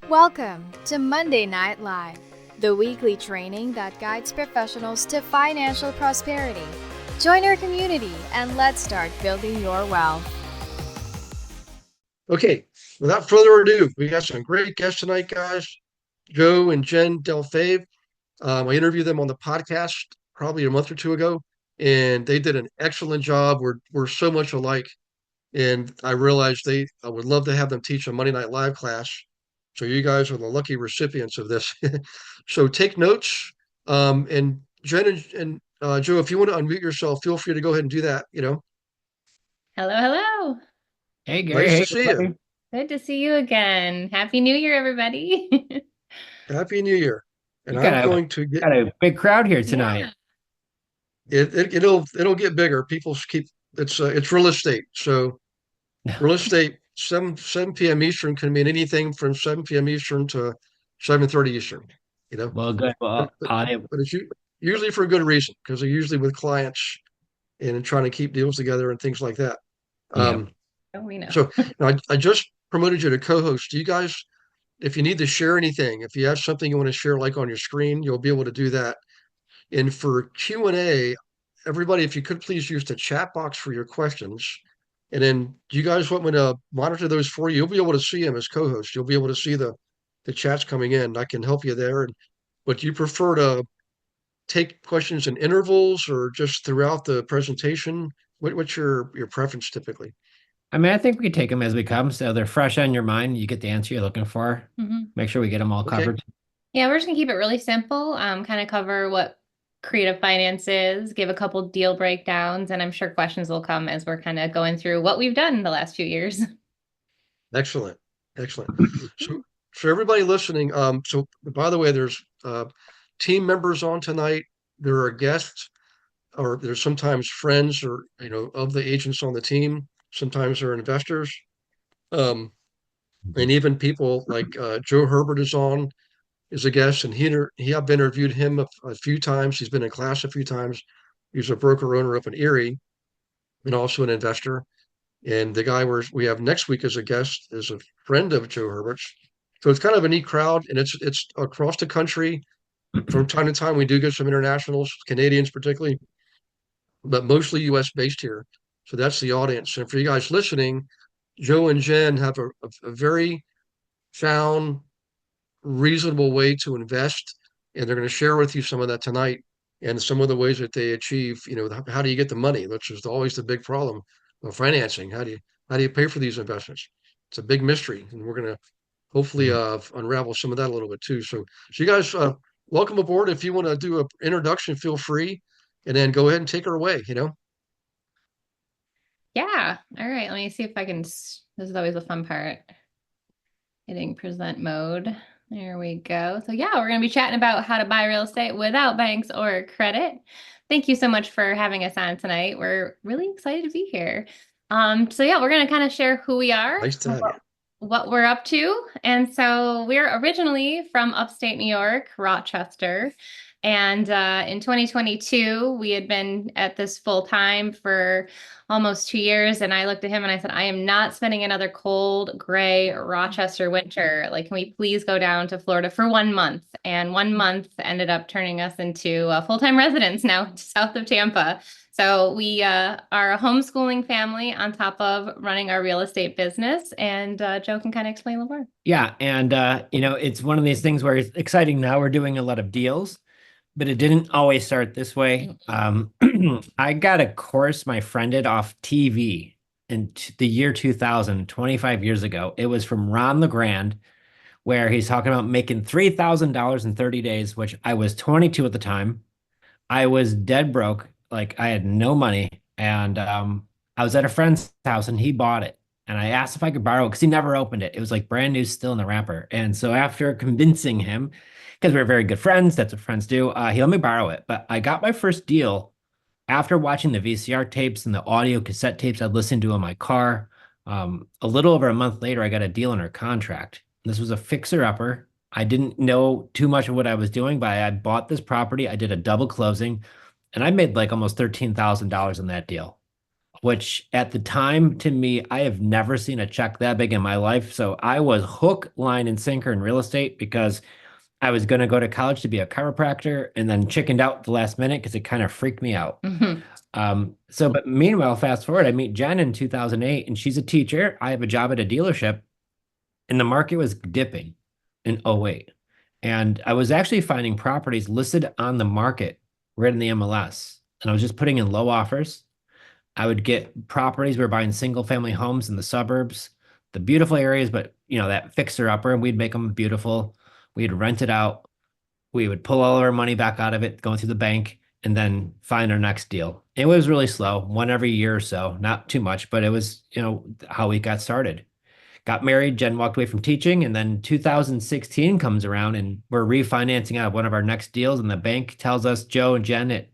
Welcome to Monday Night Live, the weekly training that guides professionals to financial prosperity. Join our community and let's start building your wealth. Okay, without further ado, we got some great guests tonight, guys. Joe and Jenn, Delle, Fave. I interviewed them on the podcast probably a month or two ago, and they did an excellent job. We're so much alike, and I realized I would love to have them teach a Monday Night Live class. So you guys are the lucky recipients of this. So take notes. And Jenn and Joe, if you want to unmute yourself, feel free to go ahead and do that. Hello, hello. Hey, Gary. Nice Hey, to see you. Good to see you again. Happy New Year, everybody. Happy New Year. And You I'm going to got a big crowd here tonight. it'll get bigger. People keep it's real estate. So real estate 7 p.m. Eastern can mean anything from 7 p.m. Eastern to 7:30 Eastern. Well, good. But, Well, but it's usually for a good reason because they're usually with clients and trying to keep deals together and things like that. Yeah. We know. So I just promoted you to co-host. Do you guys, if you need to share anything, if you have something you want to share, like on your screen, you'll be able to do that. And for Q&A, everybody, if you could please use the chat box for your questions. And then do you guys want me to monitor those for you? You'll be able to see them as co-host. You'll be able to see the chats coming in. I can help you there. But do you prefer to take questions in intervals or just throughout the presentation? What's your preference typically? I think we could take them as we come, so they're fresh on your mind. You get the answer you're looking for. Make sure we get them all covered. Yeah, we're just gonna keep it really simple. Kind of cover what creative finance is, give a couple deal breakdowns, and I'm sure questions will come as we're kind of going through what we've done in the last few years. Excellent. So for everybody listening, so by the way, there's team members on tonight. There are guests, or there's sometimes friends or of the agents on the team. Sometimes they're investors. And even people like Joe Herbert is a guest, and I've interviewed him a few times. He's been in class a few times. He's a broker owner up in Erie and also an investor. And the guy we have next week as a guest is a friend of Joe Herbert's. So it's kind of a neat crowd, and it's across the country. From time to time, we do get some internationals, Canadians particularly, but mostly U.S. based here. So that's the audience. And for you guys listening, Joe and Jenn have a very sound, reasonable way to invest, and they're going to share with you some of that tonight and some of the ways that they achieve. How do you get the money, which is always the big problem of financing. How do you pay for these investments? It's a big mystery, and we're going to hopefully unravel some of that a little bit too. So you guys, welcome aboard. If you want to do an introduction, feel free, and then go ahead and take her away. Yeah. All right. Let me see if I can. This is always a fun part. Hitting present mode. There we go. So yeah, we're going to be chatting about how to buy real estate without banks or credit. Thank you so much for having us on tonight. We're really excited to be here. So yeah, we're going to kind of share who we are. Nice to have you. What we're up to. And so we're originally from upstate New York, Rochester. And in 2022, we had been at this full time for almost 2 years. And I looked at him and I said, I am not spending another cold, gray Rochester winter. Like, can we please go down to Florida for 1 month? And 1 month ended up turning us into a full-time residence now south of Tampa. So we are a homeschooling family on top of running our real estate business. And Joe can kind of explain a little more. Yeah. And, it's one of these things where it's exciting now. We're doing a lot of deals, but it didn't always start this way. I got a course my friend did off TV in the year 2000, 25 years ago. It was from Ron LeGrand, where he's talking about making $3,000 in 30 days, which I was 22 at the time. I was dead broke. Like, I had no money, and I was at a friend's house and he bought it. And I asked if I could borrow it because he never opened it. It was like brand new, still in the wrapper. And so after convincing him, because we were very good friends, that's what friends do, he let me borrow it. But I got my first deal after watching the VCR tapes and the audio cassette tapes I'd listened to in my car. A little over a month later, I got a deal under contract. This was a fixer-upper. I didn't know too much of what I was doing, but I bought this property. I did a double closing, and I made like almost $13,000 in that deal. which at the time to me, I have never seen a check that big in my life. So I was hook, line, and sinker in real estate because I was going to go to college to be a chiropractor and then chickened out at the last minute because it kind of freaked me out. But meanwhile, fast forward, I meet Jen in 2008 and she's a teacher. I have a job at a dealership and the market was dipping in '08. And I was actually finding properties listed on the market right in the MLS. And I was just putting in low offers. I would get properties. We were buying single family homes in the suburbs, the beautiful areas, but that fixer upper, and we'd make them beautiful. We'd rent it out. We would pull all of our money back out of it, going through the bank, and then find our next deal. It was really slow, one every year or so, not too much, but it was, how we got started. Got married, Jen walked away from teaching, and then 2016 comes around and we're refinancing out of one of our next deals, and the bank tells us, Joe and Jen, at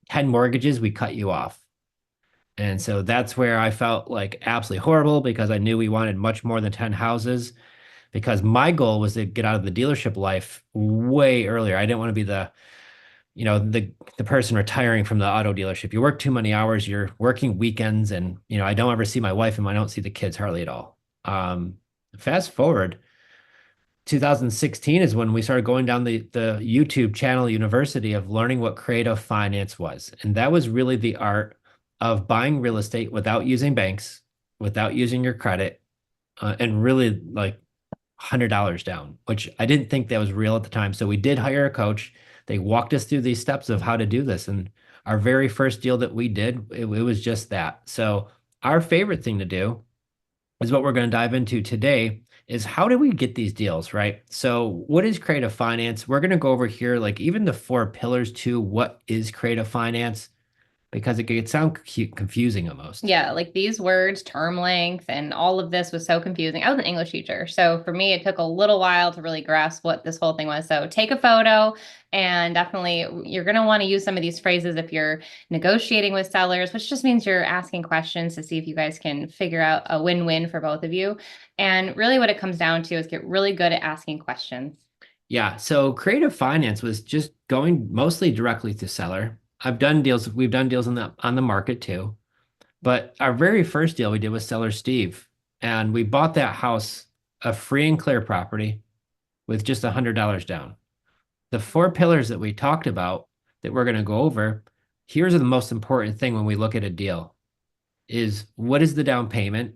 10 mortgages, we cut you off. And so that's where I felt like absolutely horrible because I knew we wanted much more than 10 houses because my goal was to get out of the dealership life way earlier. I didn't want to be the person retiring from the auto dealership. You work too many hours, you're working weekends, and I don't ever see my wife and I don't see the kids hardly at all. Fast forward, 2016 is when we started going down the YouTube channel university of learning what creative finance was. And that was really the art of buying real estate without using banks, without using your credit, and really like $100 down, which I didn't think that was real at the time. So we did hire a coach. They walked us through these steps of how to do this. And our very first deal that we did, it was just that. So our favorite thing to do is what we're going to dive into today is how do we get these deals, right? So what is creative finance? We're going to go over here, like even the 4 pillars to what is creative finance, because it could sound confusing almost. Yeah, like these words, term length, and all of this was so confusing. I was an English teacher, so for me, it took a little while to really grasp what this whole thing was. So take a photo, and definitely you're going to want to use some of these phrases if you're negotiating with sellers, which just means you're asking questions to see if you guys can figure out a win-win for both of you. And really what it comes down to is get really good at asking questions. Yeah, so creative finance was just going mostly directly to seller. We've done deals on the market too. But our very first deal we did with seller Steve, and we bought that house, a free and clear property with just $100 down. The 4 pillars that we talked about that we're going to go over, here's the most important thing when we look at a deal is what is the down payment?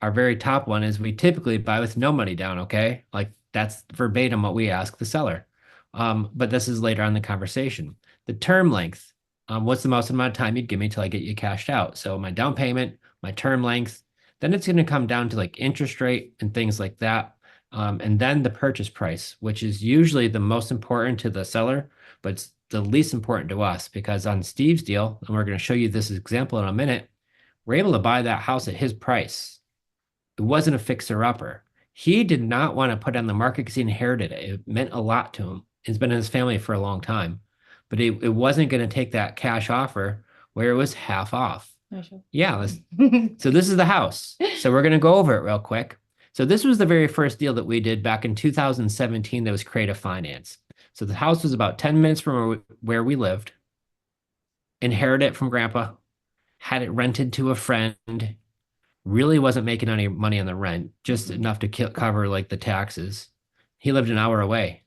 Our very top one is we typically buy with no money down, okay? Like that's verbatim what we ask the seller. But this is later on in the conversation. The term length, what's the most amount of time you'd give me till I get you cashed out? So my down payment, my term length, then it's going to come down to like interest rate and things like that. And then the purchase price, which is usually the most important to the seller, but it's the least important to us because on Steve's deal, and we're going to show you this example in a minute, we're able to buy that house at his price. It wasn't a fixer-upper. He did not want to put it on the market because he inherited it. It meant a lot to him. It's been in his family for a long time. But it wasn't going to take that cash offer where it was half off. Sure. Yeah. So this is the house. So we're going to go over it real quick. So this was the very first deal that we did back in 2017 that was creative finance. So the house was about 10 minutes from where we lived, inherited it from grandpa, had it rented to a friend, really wasn't making any money on the rent, just enough to cover like the taxes. He lived an hour away.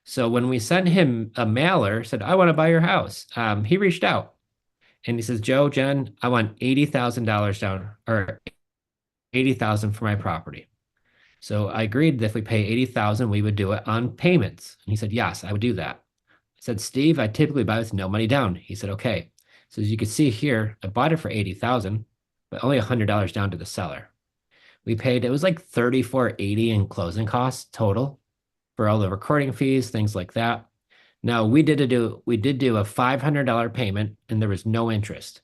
So when we sent him a mailer, said, I want to buy your house. He reached out and he says, Joe, Jen, I want $80,000 down or $80,000 for my property. So I agreed that if we pay $80,000, we would do it on payments. And he said, yes, I would do that. I said, Steve, I typically buy with no money down. He said, okay. So as you can see here, I bought it for $80,000, but only $100 down to the seller. We paid, it was like $34.80 in closing costs total for all the recording fees, things like that. Now we did do a $500 payment and there was no interest.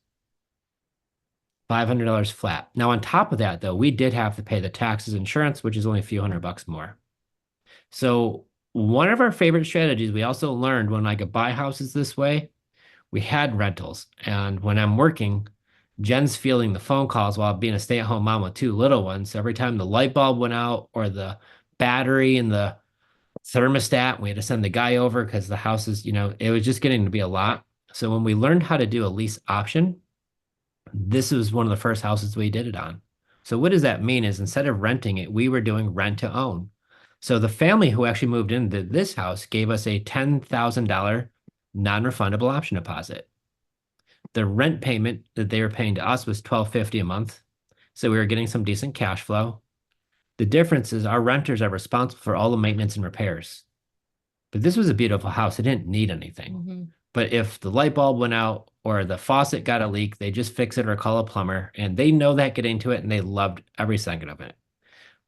$500 flat. Now on top of that though, we did have to pay the taxes, insurance, which is only a few $100 more. So one of our favorite strategies we also learned when I could buy houses this way, we had rentals. And when I'm working, Jen's fielding the phone calls while being a stay-at-home mom with 2 little ones. Every time the light bulb went out or the battery in the thermostat, we had to send the guy over because the house is, it was just getting to be a lot. So when we learned how to do a lease option, This was one of the first houses we did it on. So what does that mean is instead of renting it, we were doing rent to own. So the family who actually moved into this house gave us a $10,000 non-refundable option deposit. The rent payment that they were paying to us was $1,250 a month. So we were getting some decent cash flow. The difference is our renters are responsible for all the maintenance and repairs. But this was a beautiful house. It didn't need anything. Mm-hmm. But if the light bulb went out or the faucet got a leak, they just fix it or call a plumber. And they know that, get into it, and they loved every second of it.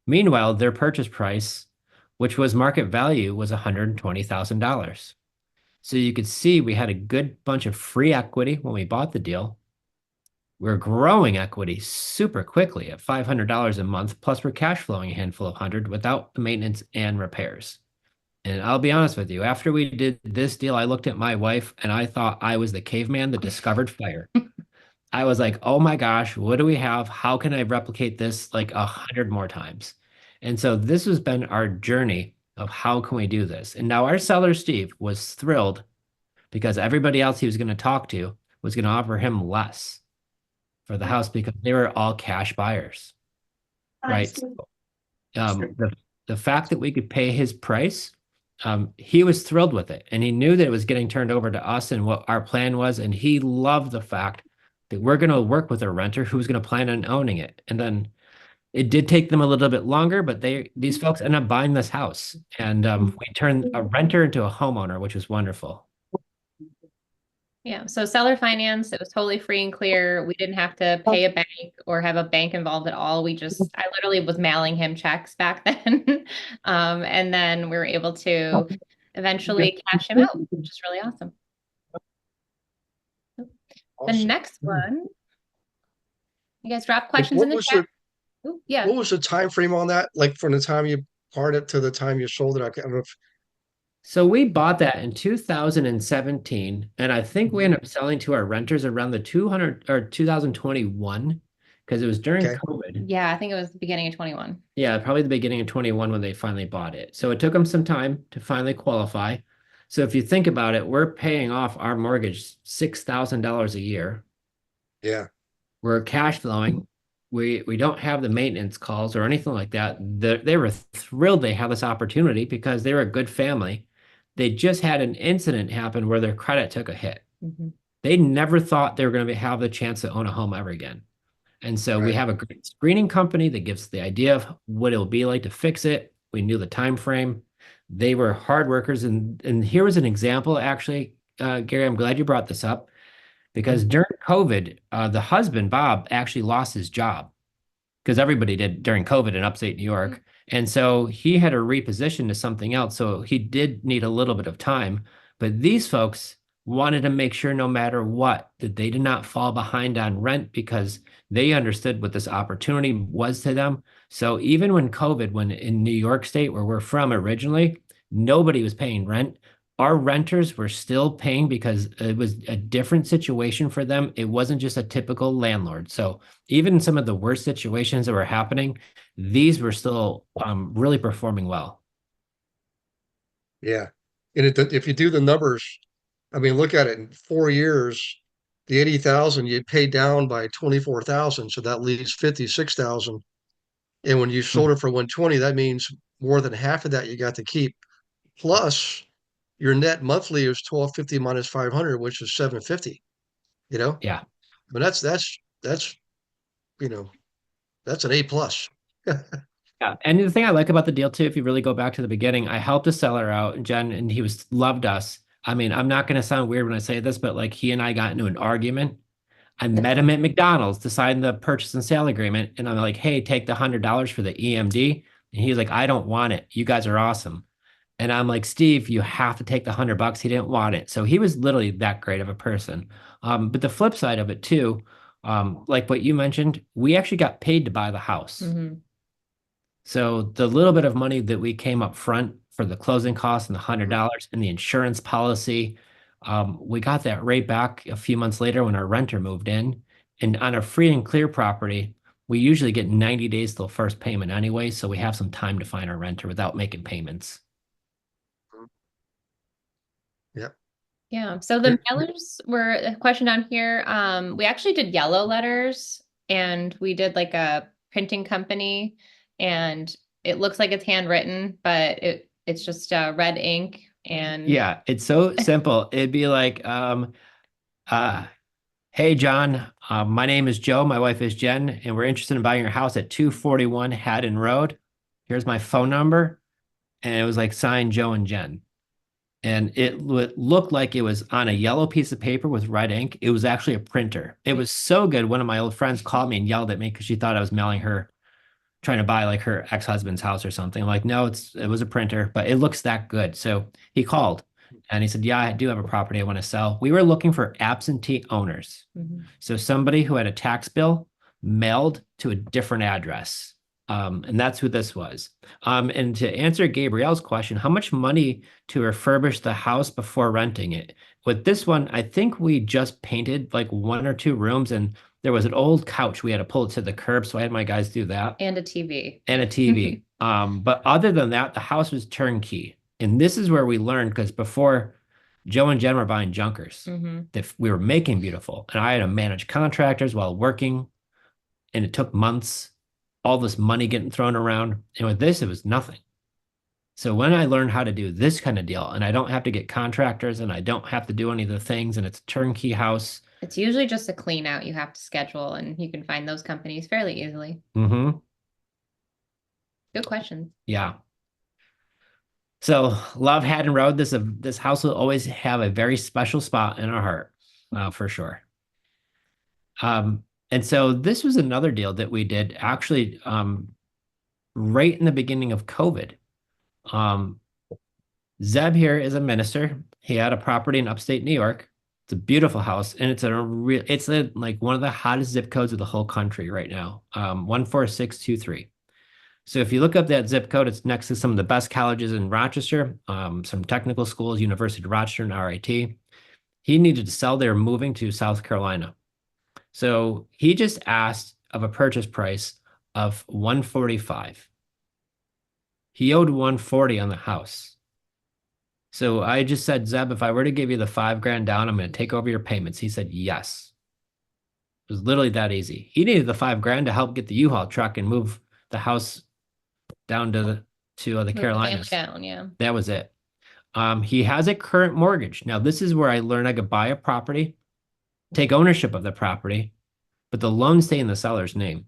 Meanwhile, their purchase price, which was market value, was $120,000. So you could see we had a good bunch of free equity when we bought the deal. We're growing equity super quickly at $500 a month, plus we're cash flowing a handful of hundred without the maintenance and repairs. And I'll be honest with you, after we did this deal, I looked at my wife and I thought I was the caveman that discovered fire. I was like, oh my gosh, what do we have? How can I replicate this like 100 more times? And so this has been our journey of how can we do this? And now our seller, Steve, was thrilled because everybody else he was going to talk to was going to offer him less for the house because they were all cash buyers, right? So, the fact that we could pay his price, he was thrilled with it. And he knew that it was getting turned over to us and what our plan was. And he loved the fact that we're going to work with a renter who's going to plan on owning it. And then it did take them a little bit longer, but these folks ended up buying this house. And we turned a renter into a homeowner, which was wonderful. Yeah, so seller finance, it was totally free and clear. We didn't have to pay a bank or have a bank involved at all. I literally was mailing him checks back then. And then we were able to eventually cash him out, which is really awesome. The next one, you guys drop questions in the chat. Yeah. What was the time frame on that? Like from the time you bought it to the time you sold it? I don't know if So we bought that in 2017, and I think we ended up selling to our renters around the 200 or 2021 because it was during COVID. Yeah, I think it was the beginning of 21. Yeah, probably the beginning of 21 when they finally bought it. So it took them some time to finally qualify. So if you think about it, we're paying off our mortgage $6,000 a year. Yeah. We're cash flowing. We don't have the maintenance calls or anything like that. They were thrilled they had this opportunity because they were a good family. They just had an incident happen where their credit took a hit. Mm-hmm. They never thought they were going to have the chance to own a home ever again. And so we have a great screening company that gives the idea of what it'll be like to fix it. We knew the time frame. They were hard workers. And here was an example, actually, Gary, I'm glad you brought this up. Because during COVID, the husband, Bob, actually lost his job because everybody did during COVID in upstate New York. And so he had to reposition to something else. So he did need a little bit of time. But these folks wanted to make sure no matter what, that they did not fall behind on rent because they understood what this opportunity was to them. So even when COVID, when in New York State, where we're from originally, nobody was paying rent. Our renters were still paying because it was a different situation for them. It wasn't just a typical landlord. So even in some of the worst situations that were happening, these were still really performing well. Yeah. And if you do the numbers, I mean, look at it in 4 years, the 80,000 you paid down by 24,000. So that leaves 56,000. And when you sold it for 120, that means more than half of that you got to keep. Plus, your net monthly is 1250 minus 500, which is 750. You know, Yeah. but that's you know that's an A plus. Yeah. And the thing I like about the deal too, if you really go back to the beginning, I helped the seller out, Jen, and he loved us. I mean, I'm not going to sound weird when I say this, but like he and I got into an argument. I met him at McDonald's to sign the purchase and sale agreement. And I'm like, hey, take the $100 for the EMD. And he's like, I don't want it. You guys are awesome. And I'm like, Steve, you have to take the $100. He didn't want it. So he was literally that great of a person. But the flip side of it too, like what you mentioned, we actually got paid to buy the house. Mm-hmm. So the little bit of money that we came up front for the closing costs and the $100 and the insurance policy, we got that right back a few months later when our renter moved in. And on a free and clear property, we usually get 90 days till first payment anyway. So we have some time to find our renter without making payments. Yep. Yeah. So the mailers were a question down here. We actually did yellow letters, and we did like a printing company, and it looks like it's handwritten, but it's just red ink. And Yeah, it's so simple. It'd be like, hey, John, my name is Joe. My wife is Jen, and we're interested in buying your house at 241 Haddon Road. Here's my phone number. And it was like signed Joe and Jen. And it looked like it was on a yellow piece of paper with red ink. It was actually a printer. It was so good. One of my old friends called me and yelled at me because she thought I was mailing her, trying to buy like her ex-husband's house or something. I'm like, no, it was a printer, but it looks that good. So he called and he said, yeah, I do have a property I want to sell. We were looking for absentee owners. So somebody who had a tax bill mailed to a different address. And that's who this was. And to answer Gabrielle's question, how much money to refurbish the house before renting it? With this one, I think we just painted like 1 or 2 rooms, and there was an old couch. We had to pull it to the curb, so I had my guys do that. and a TV. And a TV. But other than that, the house was turnkey. And this is where we learned, because before Joe and Jen were buying junkers, that we were making beautiful. And I had to manage contractors while working, and it took months, all this money getting thrown around. And with this, it was nothing. So when I learned how to do this kind of deal, and I don't have to get contractors and I don't have to do any of the things, and it's a turnkey house. It's usually just a clean out you have to schedule, and you can find those companies fairly easily. Good question. Yeah. So love Haddon Road. This house will always have a very special spot in our heart, for sure. And so this was another deal that we did actually right in the beginning of COVID. Zeb here is a minister. He had a property in upstate New York. It's a beautiful house, and it's like one of the hottest zip codes of the whole country right now, 14623. So if you look up that zip code, it's next to some of the best colleges in Rochester, some technical schools, University of Rochester and RIT. He needed to sell. They were moving to South Carolina. So he just asked of a purchase price of 145. He owed 140 on the house. So I just said, Zeb, if I were to give you the $5,000 down, I'm going to take over your payments. He said, yes. It was literally that easy. He needed the $5,000 to help get the U-Haul truck and move the house down to the Carolinas. Down, yeah. That was it. He has a current mortgage. Now, this is where I learned I could buy a property, take ownership of the property, but the loan stay in the seller's name.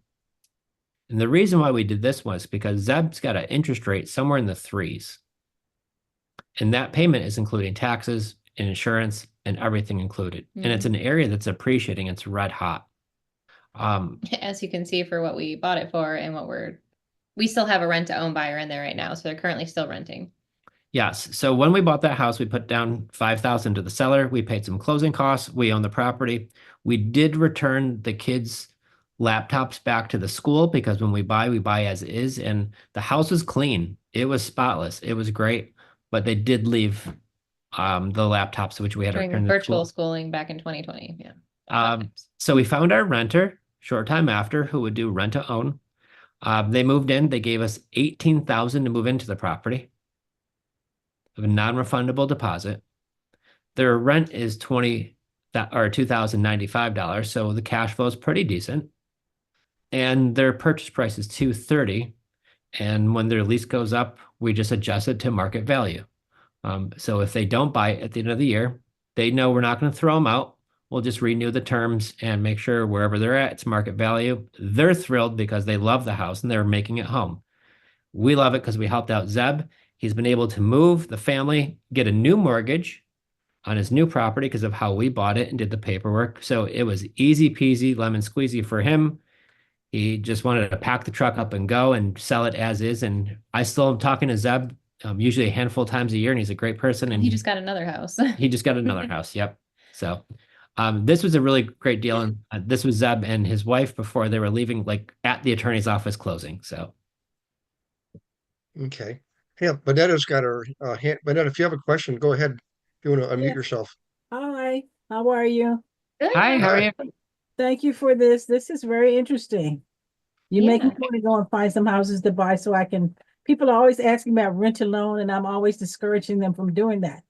And the reason why we did this was because Zeb's got an interest rate somewhere in the 3s. And that payment is including taxes and insurance and everything included. And it's an area that's appreciating. It's red hot. As you can see, for what we bought it for and what we still have a rent to own buyer in there right now. So they're currently still renting. Yes. So when we bought that house, we put down $5,000 to the seller. We paid some closing costs. We own the property. We did return the kids' laptops back to the school, because when we buy as is. And the house was clean. It was spotless. It was great. But they did leave the laptops, which we had to return to virtual schooling back in 2020. Yeah. So we found our renter short time after who would do rent to own. They moved in. They gave us $18,000 to move into the property of a non-refundable deposit. Their rent is $2,095, so the cash flow is pretty decent. And their purchase price is $230. And when their lease goes up, we just adjust it to market value. So if they don't buy it at the end of the year, they know we're not going to throw them out. We'll just renew the terms and make sure wherever they're at, it's market value. They're thrilled because they love the house and they're making it home. We love it because we helped out Zeb. He's been able to move the family, get a new mortgage on his new property because of how we bought it and did the paperwork. So it was easy peasy, lemon squeezy for him. He just wanted to pack the truck up and go and sell it as is. And I still am talking to Zeb usually a handful of times a year, and he's a great person. And he just got another house. He just got another house. Yep. So this was a really great deal. And this was Zeb and his wife before they were leaving, like at the attorney's office closing. So. Okay. Yeah, Bonetta's got her hand. Bonetta, if you have a question, go ahead. If you want to unmute yourself. Hi, how are you? Good. Hi, how are you? Thank you for this. This is very interesting. You make me Yeah. want to go and find some houses to buy so I can, people are always asking about rent a loan, and I'm always discouraging them from doing that.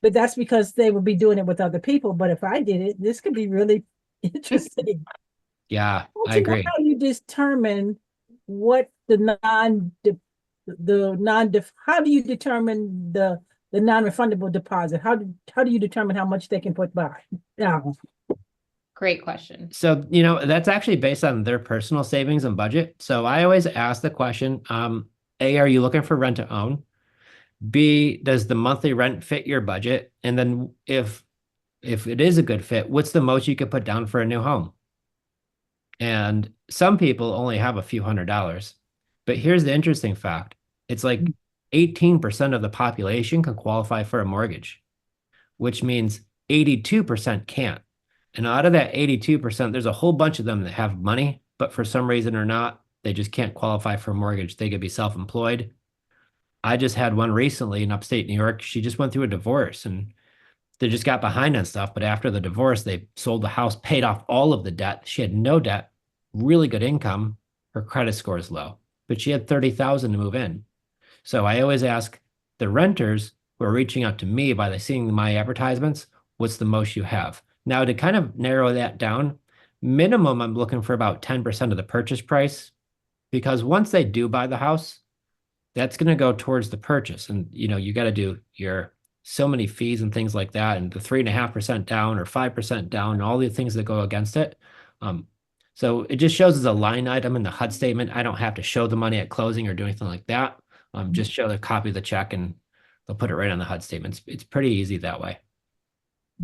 but that's because they would be doing it with other people. But if I did it, this could be really interesting. Yeah, Want I to know agree. how you determine what the how do you determine the non-refundable deposit? How do you determine how much they can put by? Yeah. Great question. So, that's actually based on their personal savings and budget. So I always ask the question, A, are you looking for rent to own? B, does the monthly rent fit your budget? And then if it is a good fit, what's the most you could put down for a new home? And some people only have a few $100s. But here's the interesting fact. It's like 18% of the population can qualify for a mortgage, which means 82% can't. And out of that 82%, there's a whole bunch of them that have money, but for some reason or not, they just can't qualify for a mortgage. They could be self-employed. I just had one recently in upstate New York. She just went through a divorce and they just got behind on stuff. But after the divorce, they sold the house, paid off all of the debt. She had no debt, really good income. Her credit score is low, but she had 30,000 to move in. So I always ask the renters who are reaching out to me by seeing my advertisements, what's the most you have? Now, to kind of narrow that down, minimum, I'm looking for about 10% of the purchase price, because once they do buy the house, that's going to go towards the purchase. And, you got to do your so many fees and things like that, and the 3.5% down or 5% down, and all the things that go against it. So it just shows as a line item in the HUD statement. I don't have to show the money at closing or do anything like that. Just show the copy of the check and they'll put it right on the HUD statements. It's pretty easy that way.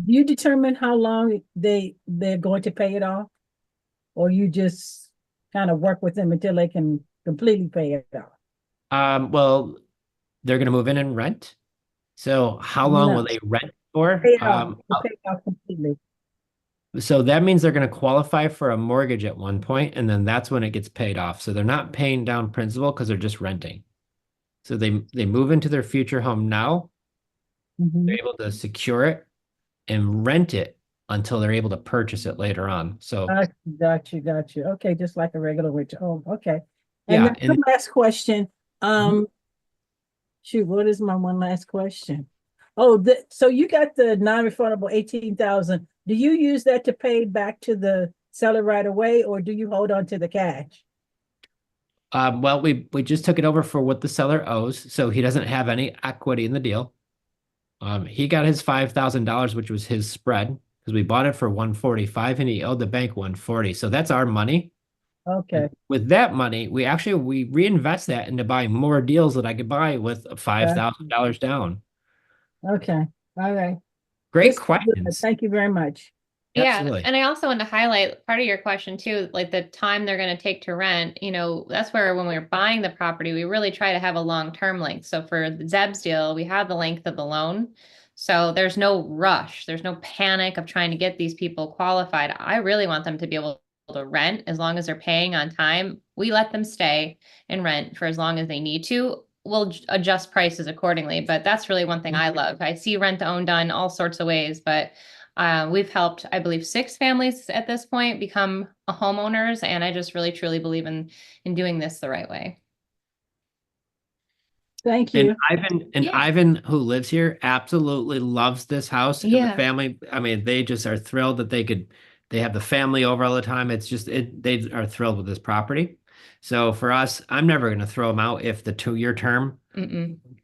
Do you determine how long they're going to pay it off? Or you just kind of work with them until they can completely pay it off? Well, they're going to move in and rent. So how long will No, they rent for? pay it off, pay it off completely. So that means they're going to qualify for a mortgage at one point, and then that's when it gets paid off. So they're not paying down principal because they're just renting. So they move into their future home now. Mhm. They're able to secure it and rent it until they're able to purchase it later on. So Got you. Okay, just like a regular rich. Oh, okay. yeah, And then the last question. Mhm. Shoot, what is my one last question? Oh, so you got the non-refundable 18,000. Do you use that to pay back to the seller right away, or do you hold on to the cash? Well, we just took it over for what the seller owes, so he doesn't have any equity in the deal. He got his $5,000, which was his spread, because we bought it for 145 and he owed the bank 140. So that's our money. Okay, And with that money, we reinvest that into buying more deals that I could buy with $5,000 down. okay, all right. Great This is good. questions. Thank you very much. Yeah, Absolutely. and I also want to highlight part of your question too, like the time they're going to take to rent. That's where when we're buying the property, we really try to have a long-term length. So for the Zeb's deal, we have the length of the loan. So there's no rush. There's no panic of trying to get these people qualified. I really want them to be able to rent as long as they're paying on time. We let them stay and rent for as long as they need to. We'll adjust prices accordingly, but that's really one thing I love. I see rent to own done all sorts of ways, but we've helped, I believe, 6 families at this point become homeowners, and I just really truly believe in doing this the right way. Thank And you. Ivan, who lives here, absolutely loves this house. And the Yeah. family, I mean, they just are thrilled that they have the family over all the time. It's just they are thrilled with this property. So for us, I'm never going to throw them out if the 2-year term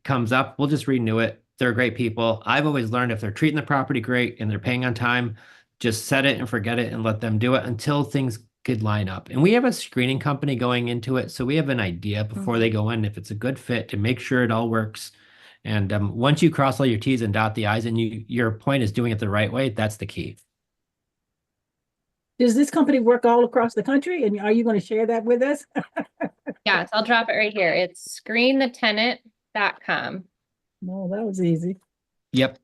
comes up. We'll just renew it. They're great people. I've always learned if they're treating the property great and they're paying on time, just set it and forget it and let them do it until things could line up. And we have a screening company going into it, so we have an idea before they go in if it's a good fit to make sure it all works. And once you cross all your T's and dot the I's, and your point is doing it the right way, that's the key. Does this company work all across the country? And are you going to share that with us? Yes, I'll drop it right here. It's screenthetenant.com. No, that was easy. Yep.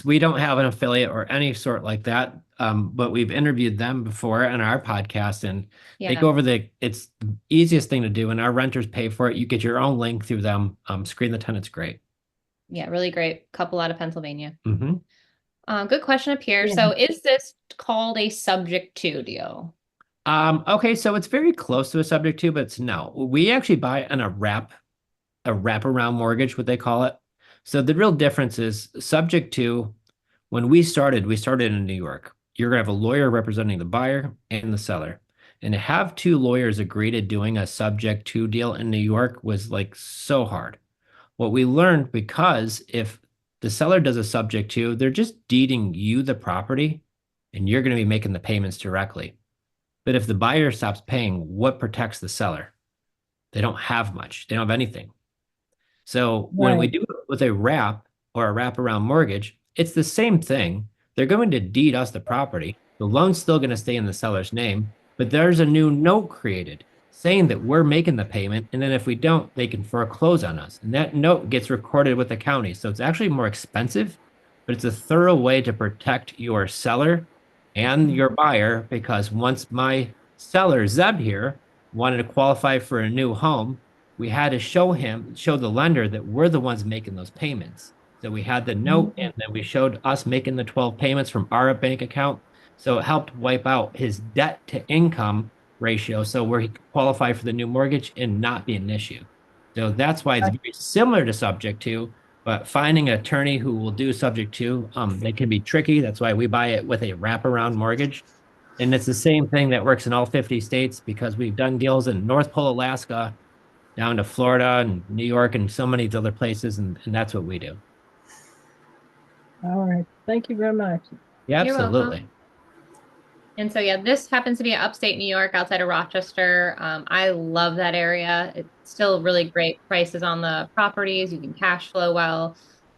We don't have an affiliate or any sort like that. But we've interviewed them before on our podcast, and they go over it's the easiest thing to do, and our renters pay for it. You get your own link through them. Screen the Tenant's great. Yeah, really great couple out of Pennsylvania. Mm-hmm. Good question up here. Yeah. So is this called a subject to deal? Okay, so it's very close to a subject to, but it's no. We actually buy on a wraparound mortgage, what they call it. So the real difference is subject to when we started in New York. You're going to have a lawyer representing the buyer and the seller. And to have two lawyers agree to doing a subject to deal in New York was like so hard. What we learned, because if the seller does a subject to, they're just deeding you the property and you're going to be making the payments directly. But if the buyer stops paying, what protects the seller? They don't have much. They don't have anything. So when we Right. do it with a wrap or a wraparound mortgage, it's the same thing. They're going to deed us the property. The loan's still going to stay in the seller's name, but there's a new note created saying that we're making the payment. And then if we don't, they can foreclose on us. And that note gets recorded with the county. So it's actually more expensive, but it's a thorough way to protect your seller and your buyer, because once my seller, Zeb here, wanted to qualify for a new home, we had to show the lender that we're the ones making those payments. So we had the note, and then we showed us making the 12 payments from our bank account. So it helped wipe out his debt to income ratio, so where he could qualify for the new mortgage and not be an issue. So that's why it's very similar to subject to, but finding an attorney who will do subject to, they can be tricky. That's why we buy it with a wraparound mortgage. And it's the same thing that works in all 50 states, because we've done deals in North Pole, Alaska, down to Florida and New York and so many other places, and that's what we do. All right. Thank you very much. Yeah, You're welcome. absolutely. And so, yeah, this happens to be upstate New York, outside of Rochester. I love that area. It's still really great prices on the properties. You can cash flow well.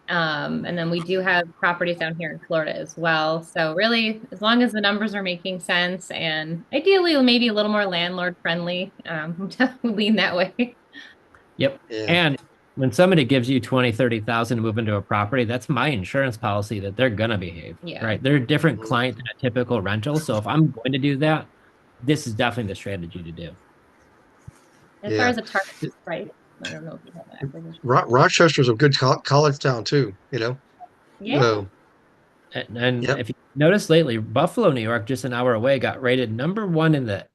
And then we do have properties down here in Florida as well. So really, as long as the numbers are making sense, and ideally maybe a little more landlord friendly, lean that way. Yep. Yeah. And when somebody gives you 20, 30,000 to move into a property, that's my insurance policy that they're going to behave. Yeah. Right. They're a different Mhm. client than a typical rental. So if I'm going to do that, this is definitely the strategy to do. As Yeah. far as a target price, I don't know if you have that acquisition. Rochester's a good college town too, you know? Yeah. So, And Yep. if you notice lately, Buffalo, New York, just an hour away, got rated #1 in the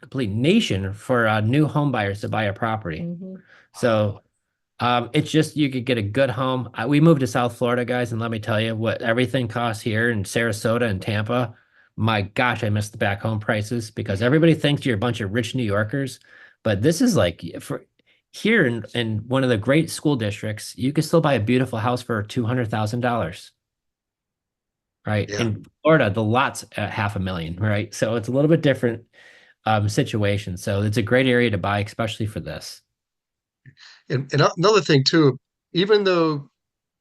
complete nation for new home buyers to buy a property. Mhm. So it's just, you could get a good home. We moved to South Florida, guys, and let me tell you what everything costs here in Sarasota and Tampa. My gosh, I miss the back home prices, because everybody thinks you're a bunch of rich New Yorkers, but this is like for here in one of the great school districts, you could still buy a beautiful house for $200,000. Right. Yeah. In Florida, the lot's at $500,000, right? So it's a little bit different situation. So it's a great area to buy, especially for this. And another thing too, even though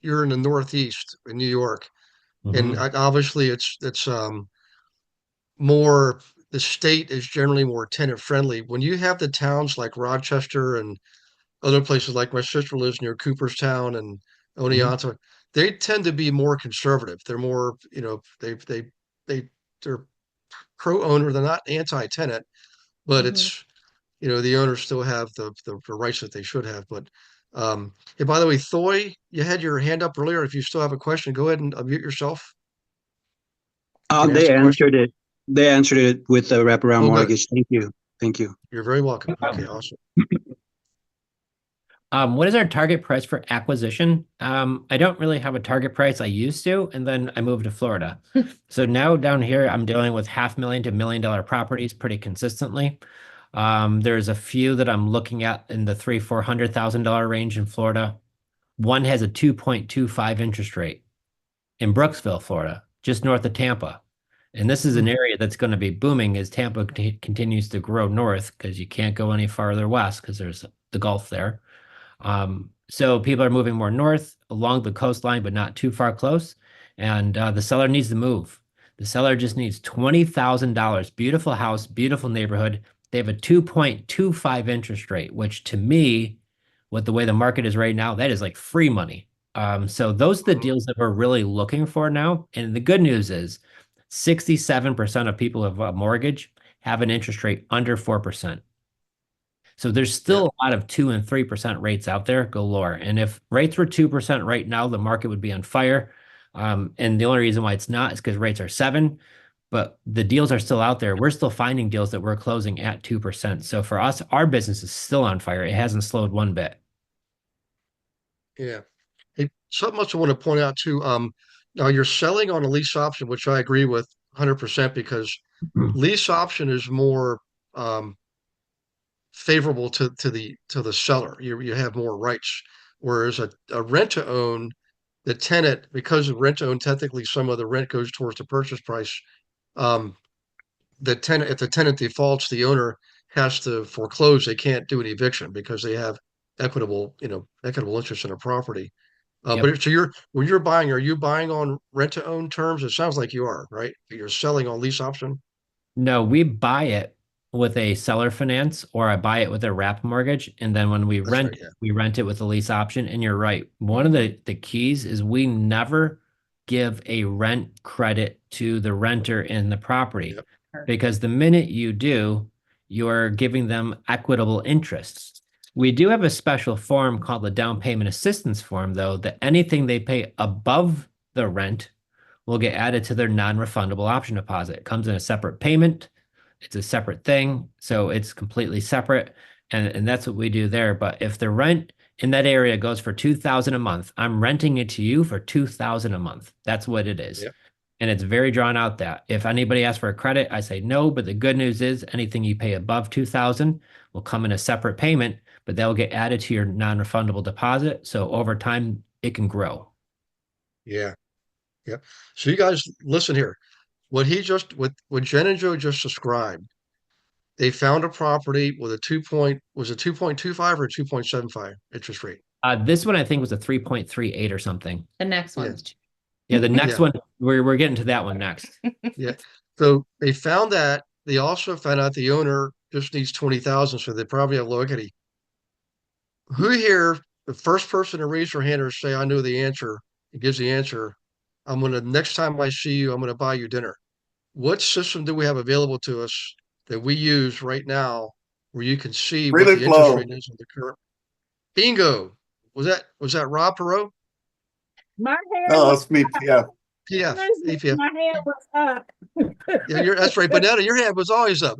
you're in the Northeast in New York, and Mhm. obviously it's more, the state is generally more tenant friendly. When you have the towns like Rochester and other places, like my sister lives near Cooperstown and Oneonta, they tend to be more conservative. They're more, you know, they're pro owner. They're not anti-tenant, but Mhm. it's, you know, the owners still have the rights that they should have. But hey, by the way, Thoy, you had your hand up earlier. If you still have a question, go ahead and unmute yourself. You can ask They the question. answered it. They answered it with the wraparound Oh, good. mortgage. Thank you. Thank you. You're very welcome. Okay, awesome. What is our target price for acquisition? I don't really have a target price. I used to, and then I moved to Florida. So now down here, I'm dealing with $500,000 to $1 million properties pretty consistently. There's a few that I'm looking at in the $300,000-$400,000 range in Florida. One has a 2.25 interest rate in Brooksville, Florida, just north of Tampa. And this is an area that's going to be booming as Tampa continues to grow north, because you can't go any farther west because there's the Gulf there. So people are moving more north along the coastline, but not too far close. And the seller needs to move. The seller just needs $20,000. Beautiful house, beautiful neighborhood. They have a 2.25 interest rate, which to me, with the way the market is right now, that is like free money. So those are the deals that we're really looking for now. And the good news is 67% of people who have a mortgage have an interest rate under 4%. So there's still a lot of 2% and 3% rates out there galore. And if rates were 2% right now, the market would be on fire. And the only reason why it's not is because rates are 7%, but the deals are still out there. We're still finding deals that we're closing at 2%. So for us, our business is still on fire. It hasn't slowed one bit. Yeah. Hey, something else I want to point out too. Now you're selling on a lease option, which I agree with 100% because lease option is more um, favorable to the seller. You have more rights, whereas a rent to own, the tenant, because of rent to own, technically some of the rent goes towards the purchase price. Um, the tenant, if the tenant defaults, the owner has to foreclose. They can't do an eviction because they have equitable interest in a property. Yep. But so when you're buying, are you buying on rent to own terms? It sounds like you are, right? You're selling on lease option. No, we buy it with a seller finance or I buy it with a wrap mortgage. And then when That's right. Yeah. we rent it with a lease option. And you're right. One of the keys is we never give a rent credit to the renter in the property Yep. because the minute you do, you're giving them equitable interests. We do have a special form called the down payment assistance form, though, that anything they pay above the rent will get added to their non-refundable option deposit. It comes in a separate payment. It's a separate thing. So it's completely separate. And that's what we do there. But if the rent in that area goes for $2,000 a month, I'm renting it to you for $2,000 a month. That's what it is. Yep. And it's very drawn out that if anybody asks for a credit, I say no, but the good news is anything you pay above 2,000 will come in a separate payment, but they'll get added to your non-refundable deposit. So over time it can grow. Yeah. Yeah. So you guys listen here. What Jen and Joe just described, they found a property with a 2.25 or 2.75 interest rate. This one I think was a 3.38 or something. The next Yeah. one's Yeah, the next Yeah. one we're getting to that one next. Yeah. So they found that. They also found out the owner just needs 20,000, so they probably have low equity. Who here, the first person to raise their hand or say, I know the answer, it gives the answer. Next time I see you, I'm gonna buy you dinner. What system do we have available to us that we use right now where you can see what Really the interest flow. rate is on the current? Bingo. Was that Rob Perot? My hand No, was, it's me. Yeah. PF, listen, APF. my hand was up. Yeah, that's right. But now your hand was always up.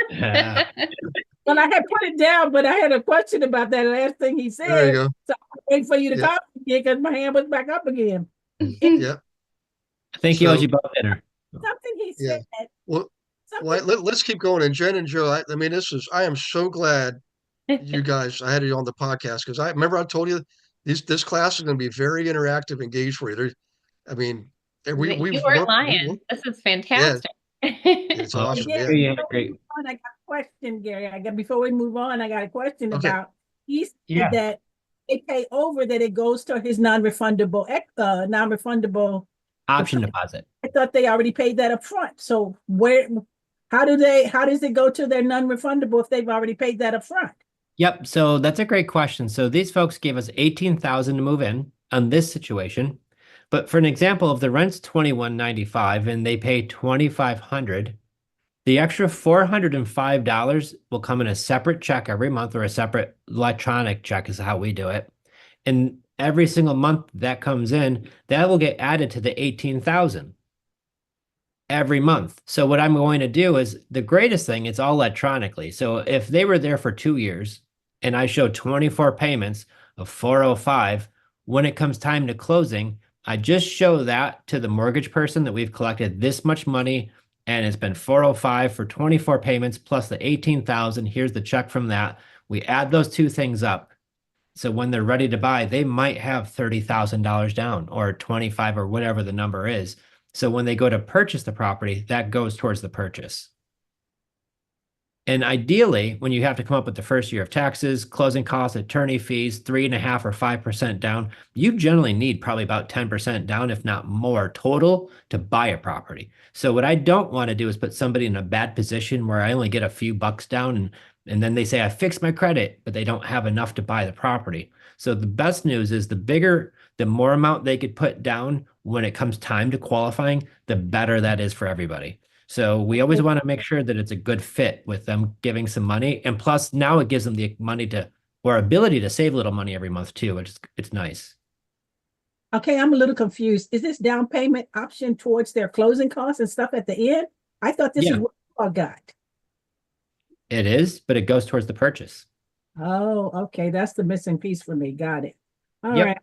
Yeah. Well, I had put it down, but I had a question about that last thing he There said. you go. So I wait for you to Yeah. call again because my hand was back up again. Yeah. I think he owes So- you both dinner. Something he Yeah. said. Well, Something, let's keep going. And Jen and Joe, I mean, I am so glad you guys, I had you on the podcast because I remember I told you this class is going to be very interactive, engaged for you. I mean, You we've weren't worked, lying. This is fantastic. it's Well, awesome. yeah, Yeah. Yeah, great. I got a question, Gary. Before we move on, I got a question Okay. about he said Yeah. that they pay over that it goes to his non-refundable. Option deposit. I thought they already paid that up front. So how does it go to their non-refundable if they've already paid that up front? Yep. So that's a great question. So these folks gave us 18,000 to move in on this situation. But for an example, if the rent's $21.95 and they pay $2,500, the extra $405 will come in a separate check every month or a separate electronic check is how we do it. And every single month that comes in, that will get added to the 18,000 every month. So what I'm going to do is the greatest thing, it's all electronically. So if they were there for 2 years and I show 24 payments of 405, when it comes time to closing, I just show that to the mortgage person that we've collected this much money and it's been 405 for 24 payments plus the 18,000. Here's the check from that. We add those two things up. So when they're ready to buy, they might have $30,000 down or 25 or whatever the number is. So when they go to purchase the property, that goes towards the purchase. And ideally, when you have to come up with the first year of taxes, closing costs, attorney fees, 3.5% or 5% down, you generally need probably about 10% down, if not more total to buy a property. So what I don't want to do is put somebody in a bad position where I only get a few bucks down and then they say, I fixed my credit, but they don't have enough to buy the property. So the best news is the more amount they could put down when it comes time to qualifying, the better that is for everybody. So we always want to make sure that it's a good fit with them giving some money. And plus now it gives them the money or ability to save a little money every month too, which it's nice. Okay, I'm a little confused. Is this down payment option towards their closing costs and stuff at the end? I thought this is what I got. It is, but it goes towards the purchase. Oh, okay. That's the missing piece for me. Got it. All Yep. right.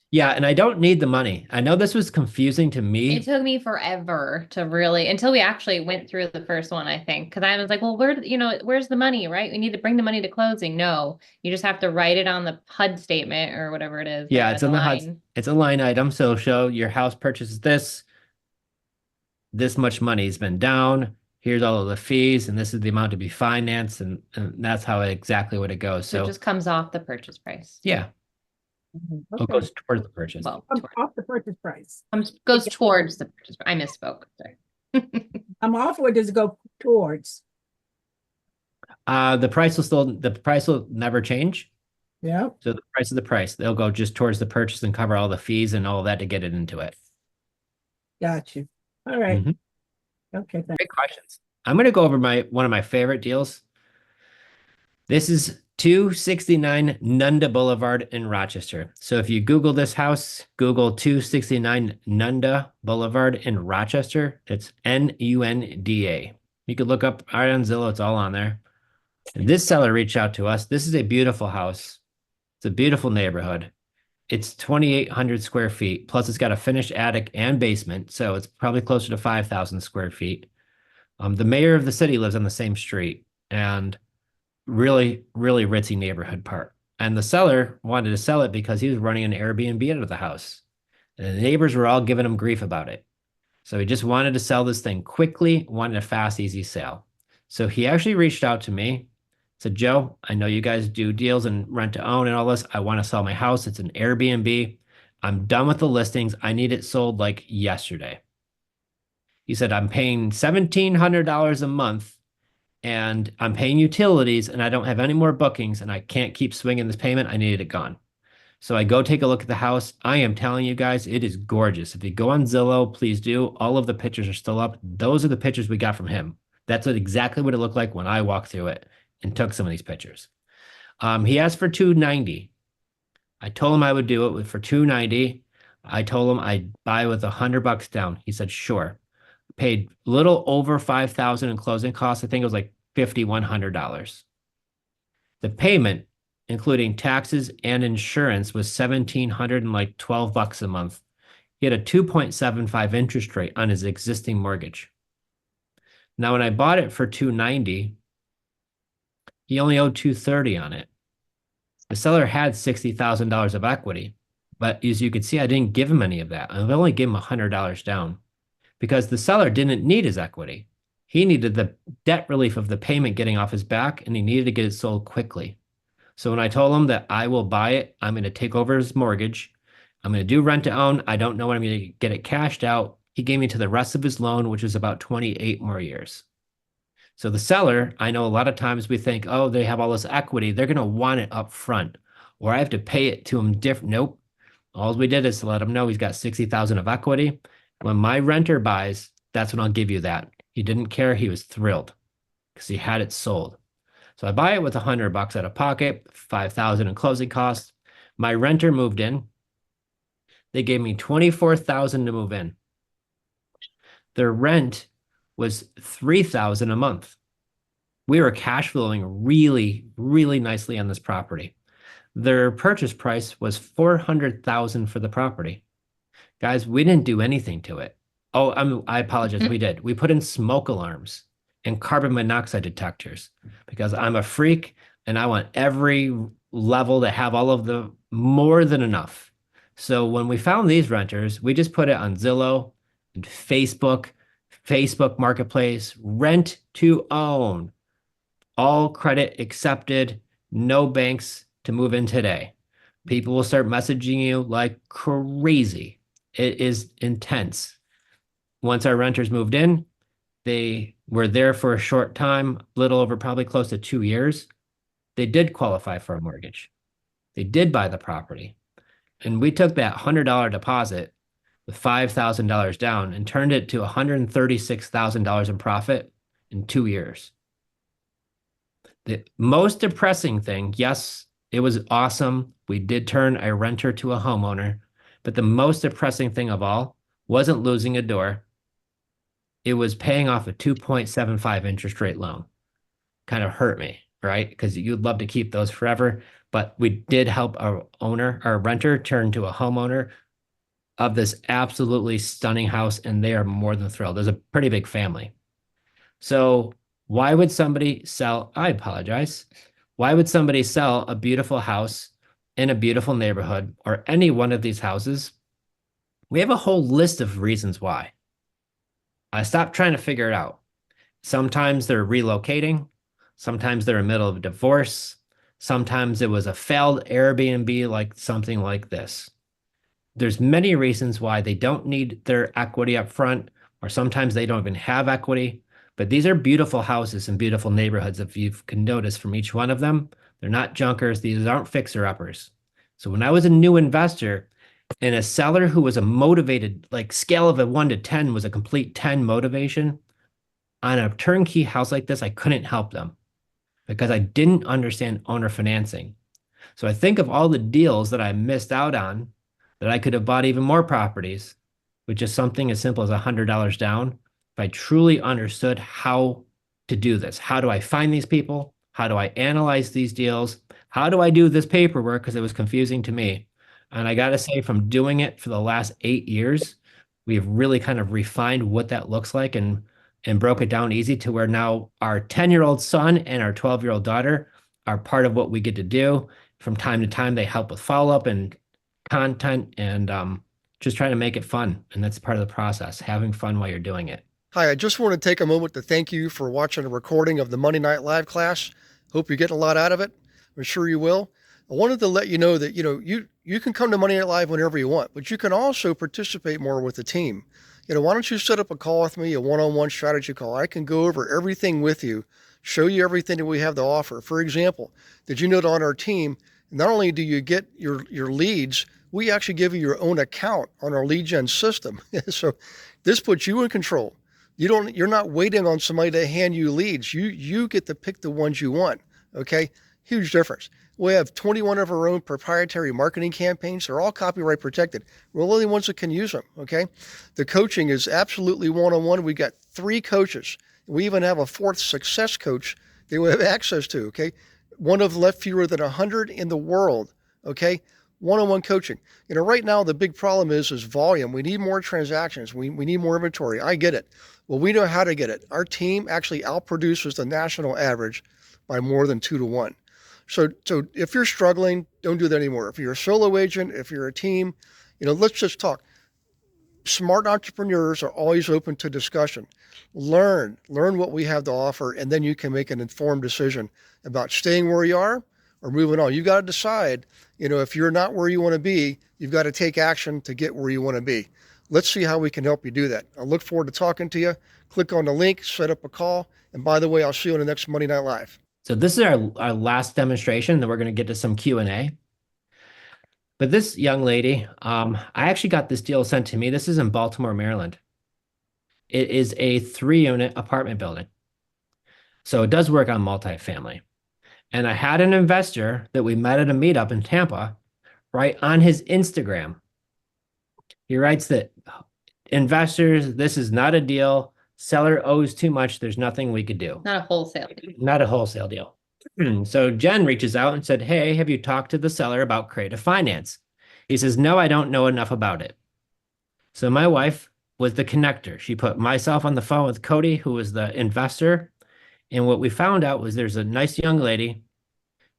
Yeah, and I don't need the money. I know this was confusing to It me. took me forever to really, until we actually went through the first one, I think, because I was like, well, where's the money, right? We need to bring the money to closing. No, you just have to write it on the HUD statement or whatever it is, Yeah, it's the in the HUD. line. It's a line item. So show your house purchases this much money's been down. Here's all of the fees, and this is the amount to be financed, and that's how exactly what it goes. So it So just comes off the purchase price. yeah, Mhm. it Okay, goes towards the purchase. Well, off the purchase price. goes towards the purchase. I misspoke. Sorry. I'm off, or does it go towards? The price will never change. Yeah, So the price is the price. They'll go just towards the purchase and cover all the fees and all of that to get it into it. got you. All right. Mhm. Okay, thanks. Great questions. I'm going to go over one of my favorite deals. This is 269 Nunda Boulevard in Rochester. So if you Google this house, Google 269 Nunda Boulevard in Rochester. It's Nunda. You could look up right on Zillow. It's all on there. And this seller reached out to us. This is a beautiful house. It's a beautiful neighborhood. It's 2,800 square feet. Plus, it's got a finished attic and basement. So it's probably closer to 5,000 square feet. The mayor of the city lives on the same street, and really, really ritzy neighborhood part. And the seller wanted to sell it because he was running an Airbnb out of the house. And the neighbors were all giving him grief about it. So he just wanted to sell this thing quickly, wanted a fast, easy sale. So he actually reached out to me, said, Joe, I know you guys do deals and rent to own and all this. I want to sell my house. It's an Airbnb. I'm done with the listings. I need it sold like yesterday. He said, I'm paying $1,700 a month and I'm paying utilities and I don't have any more bookings and I can't keep swinging this payment. I needed it gone. So I go take a look at the house. I am telling you guys, it is gorgeous. If you go on Zillow, please do. All of the pictures are still up. Those are the pictures we got from him. That's exactly what it looked like when I walked through it and took some of these pictures. He asked for 290. I told him I would do it for 290. I told him I'd buy with $100 down. He said, sure. Paid a little over 5,000 in closing costs. I think it was like $5,100. The payment, including taxes and insurance, was $1,712 a month. He had a 2.75 interest rate on his existing mortgage. Now, when I bought it for 290, he only owed 230 on it. The seller had $60,000 of equity, but as you can see, I didn't give him any of that. I only gave him $100 down because the seller didn't need his equity. He needed the debt relief of the payment getting off his back, and he needed to get it sold quickly. So when I told him that I will buy it, I'm going to take over his mortgage. I'm going to do rent to own. I don't know when I'm going to get it cashed out. He gave me to the rest of his loan, which is about 28 more years. So the seller, I know a lot of times we think, oh, they have all this equity. They're going to want it up front, or I have to pay it to him different. Nope. All we did is to let him know he's got 60,000 of equity. When my renter buys, that's when I'll give you that. He didn't care. He was thrilled because he had it sold. So I buy it with $100 out of pocket, 5,000 in closing costs. My renter moved in. They gave me 24,000 to move in. Their rent was 3,000 a month. We were cash flowing really, really nicely on this property. Their purchase price was 400,000 for the property. Guys, we didn't do anything to it. Oh, I apologize. We did. We put in smoke alarms and carbon monoxide detectors because I'm a freak and I want every level to have all of the more than enough. So when we found these renters, we just put it on Zillow and Facebook Marketplace, rent to own, all credit accepted, no banks to move in today. People will start messaging you like crazy. It is intense. Once our renters moved in, they were there for a short time, little over probably close to 2 years. They did qualify for a mortgage. They did buy the property. And we took that $100 deposit with $5,000 down and turned it to $136,000 in profit in 2 years. The most depressing thing, yes, it was awesome. We did turn a renter to a homeowner, but the most depressing thing of all wasn't losing a door. It was paying off a 2.75 interest rate loan. Kind of hurt me, right? Because you'd love to keep those forever. but we did help our renter turn to a homeowner of this absolutely stunning house, and they are more than thrilled. There's a pretty big family. So why would somebody sell? I apologize. Why would somebody sell a beautiful house in a beautiful neighborhood or any one of these houses? We have a whole list of reasons why. I stopped trying to figure it out. Sometimes they're relocating. Sometimes they're in the middle of a divorce. Sometimes it was a failed Airbnb, like something like this. There's many reasons why they don't need their equity up front, or sometimes they don't even have equity. But these are beautiful houses and beautiful neighborhoods. If you can notice from each one of them, they're not junkers. These aren't fixer-uppers. So when I was a new investor and a seller who was a motivated, like scale of a 1 to 10 was a complete 10 motivation, on a turnkey house like this, I couldn't help them because I didn't understand owner financing. So I think of all the deals that I missed out on that I could have bought even more properties with just something as simple as $100 down. If I truly understood how to do this, how do I find these people? How do I analyze these deals? How do I do this paperwork? Because it was confusing to me. And I got to say, from doing it for the last 8 years, we've really kind of refined what that looks like and broke it down easy to where now our 10-year-old son and our 12-year-old daughter are part of what we get to do. From time to time, they help with follow-up and content and just trying to make it fun. And that's part of the process, having fun while you're doing it. Hi, I just want to take a moment to thank you for watching a recording of the Monday Night Live class. Hope you're getting a lot out of it. I'm sure you will. I wanted to let you know that, you can come to Monday Night Live whenever you want, but you can also participate more with the team. Why don't you set up a call with me, a one-on-one strategy call? I can go over everything with you, show you everything that we have to offer. For example, did you know that on our team, not only do you get your leads, we actually give you your own account on our lead gen system. So this puts you in control. You're not waiting on somebody to hand you leads. You get to pick the ones you want. Okay. Huge difference. We have 21 of our own proprietary marketing campaigns. They're all copyright protected. We're the only ones that can use them. Okay. The coaching is absolutely one-on-one. We got 3 coaches. We even have a 4th success coach that we have access to. Okay. One of left fewer than 100 in the world. Okay. One-on-one coaching. Right now the big problem is volume. We need more transactions. We need more inventory. I get it. Well, we know how to get it. Our team actually outproduces the national average by more than 2 to 1. So if you're struggling, don't do that anymore. If you're a solo agent, if you're a team, let's just talk. Smart entrepreneurs are always open to discussion. Learn what we have to offer, and then you can make an informed decision about staying where you are or moving on. You got to decide, if you're not where you want to be, you've got to take action to get where you want to be. Let's see how we can help you do that. I look forward to talking to you. Click on the link, set up a call. And by the way, I'll see you on the next Monday Night Live. So this is our last demonstration, then we're going to get to some Q&A. But this young lady, I actually got this deal sent to me. This is in Baltimore, Maryland. It is a 3-unit apartment building. So it does work on multifamily. And I had an investor that we met at a meetup in Tampa write on his Instagram. He writes that investors, this is not a deal. Seller owes too much. There's nothing we could do. Not a wholesale deal. Not a wholesale deal. So Jenn reaches out and said, hey, have you talked to the seller about creative finance? He says, no, I don't know enough about it. So my wife was the connector. She put myself on the phone with Cody, who was the investor. And what we found out was there's a nice young lady.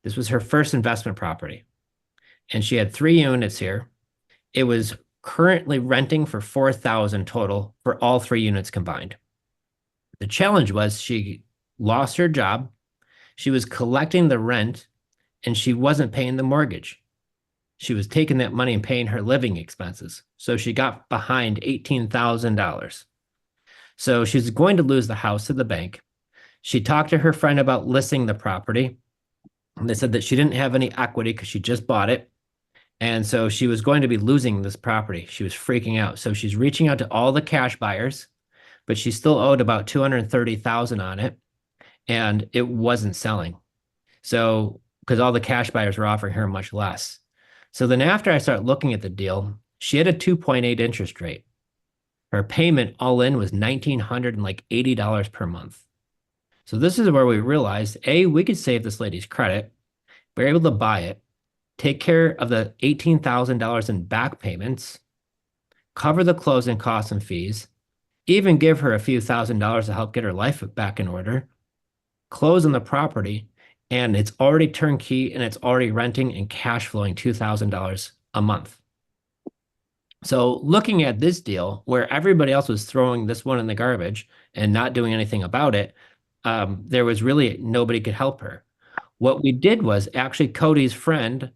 This was her first investment property. And she had 3 units here. It was currently renting for $4,000 total for all 3 units combined. The challenge was she lost her job. She was collecting the rent and she wasn't paying the mortgage. She was taking that money and paying her living expenses. So she got behind $18,000. So she's going to lose the house to the bank. She talked to her friend about listing the property. And they said that she didn't have any equity because she just bought it. And so she was going to be losing this property. She was freaking out. So she's reaching out to all the cash buyers, but she still owed about $230,000 on it. And it wasn't selling. So, because all the cash buyers were offering her much less. So then after I started looking at the deal, she had a 2.8 interest rate. Her payment all in was $1,980 per month. So this is where we realized, A, we could save this lady's credit, We were able to buy it, take care of the $18,000 in back payments, cover the closing costs and fees, even give her a few $1,000s to help get her life back in order, close on the property, and it's already turnkey and it's already renting and cash flowing $2,000 a month. So looking at this deal where everybody else was throwing this one in the garbage and not doing anything about it, there was really nobody could help her. What we did was actually Cody's friend,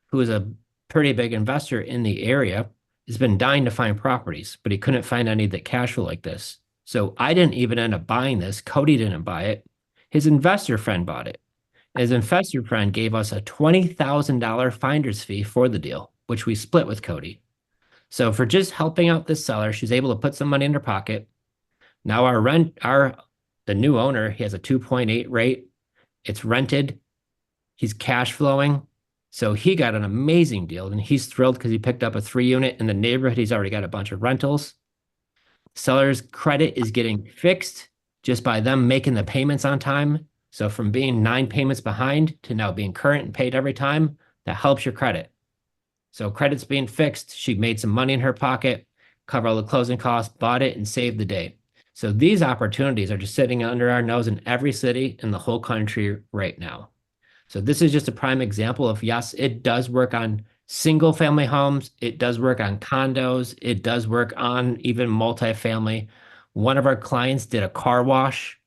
who is a pretty big investor in the area, has been dying to find properties, but he couldn't find any that cash flow like this. So I didn't even end up buying this. Cody didn't buy it. His investor friend bought it. His investor friend gave us a $20,000 finder's fee for the deal, which we split with Cody. So for just helping out this seller, she's able to put some money in her pocket. Now the new owner, he has a 2.8 rate. It's rented. He's cash flowing. So he got an amazing deal and he's thrilled because he picked up a 3-unit in the neighborhood. He's already got a bunch of rentals. Seller's credit is getting fixed just by them making the payments on time. So from being 9 payments behind to now being current and paid every time, that helps your credit. So credit's being fixed. She made some money in her pocket, cover all the closing costs, bought it and saved the day. So these opportunities are just sitting under our nose in every city in the whole country right now. So this is just a prime example of, yes, it does work on single family homes. It does work on condos. It does work on even multifamily. One of our clients did a car wash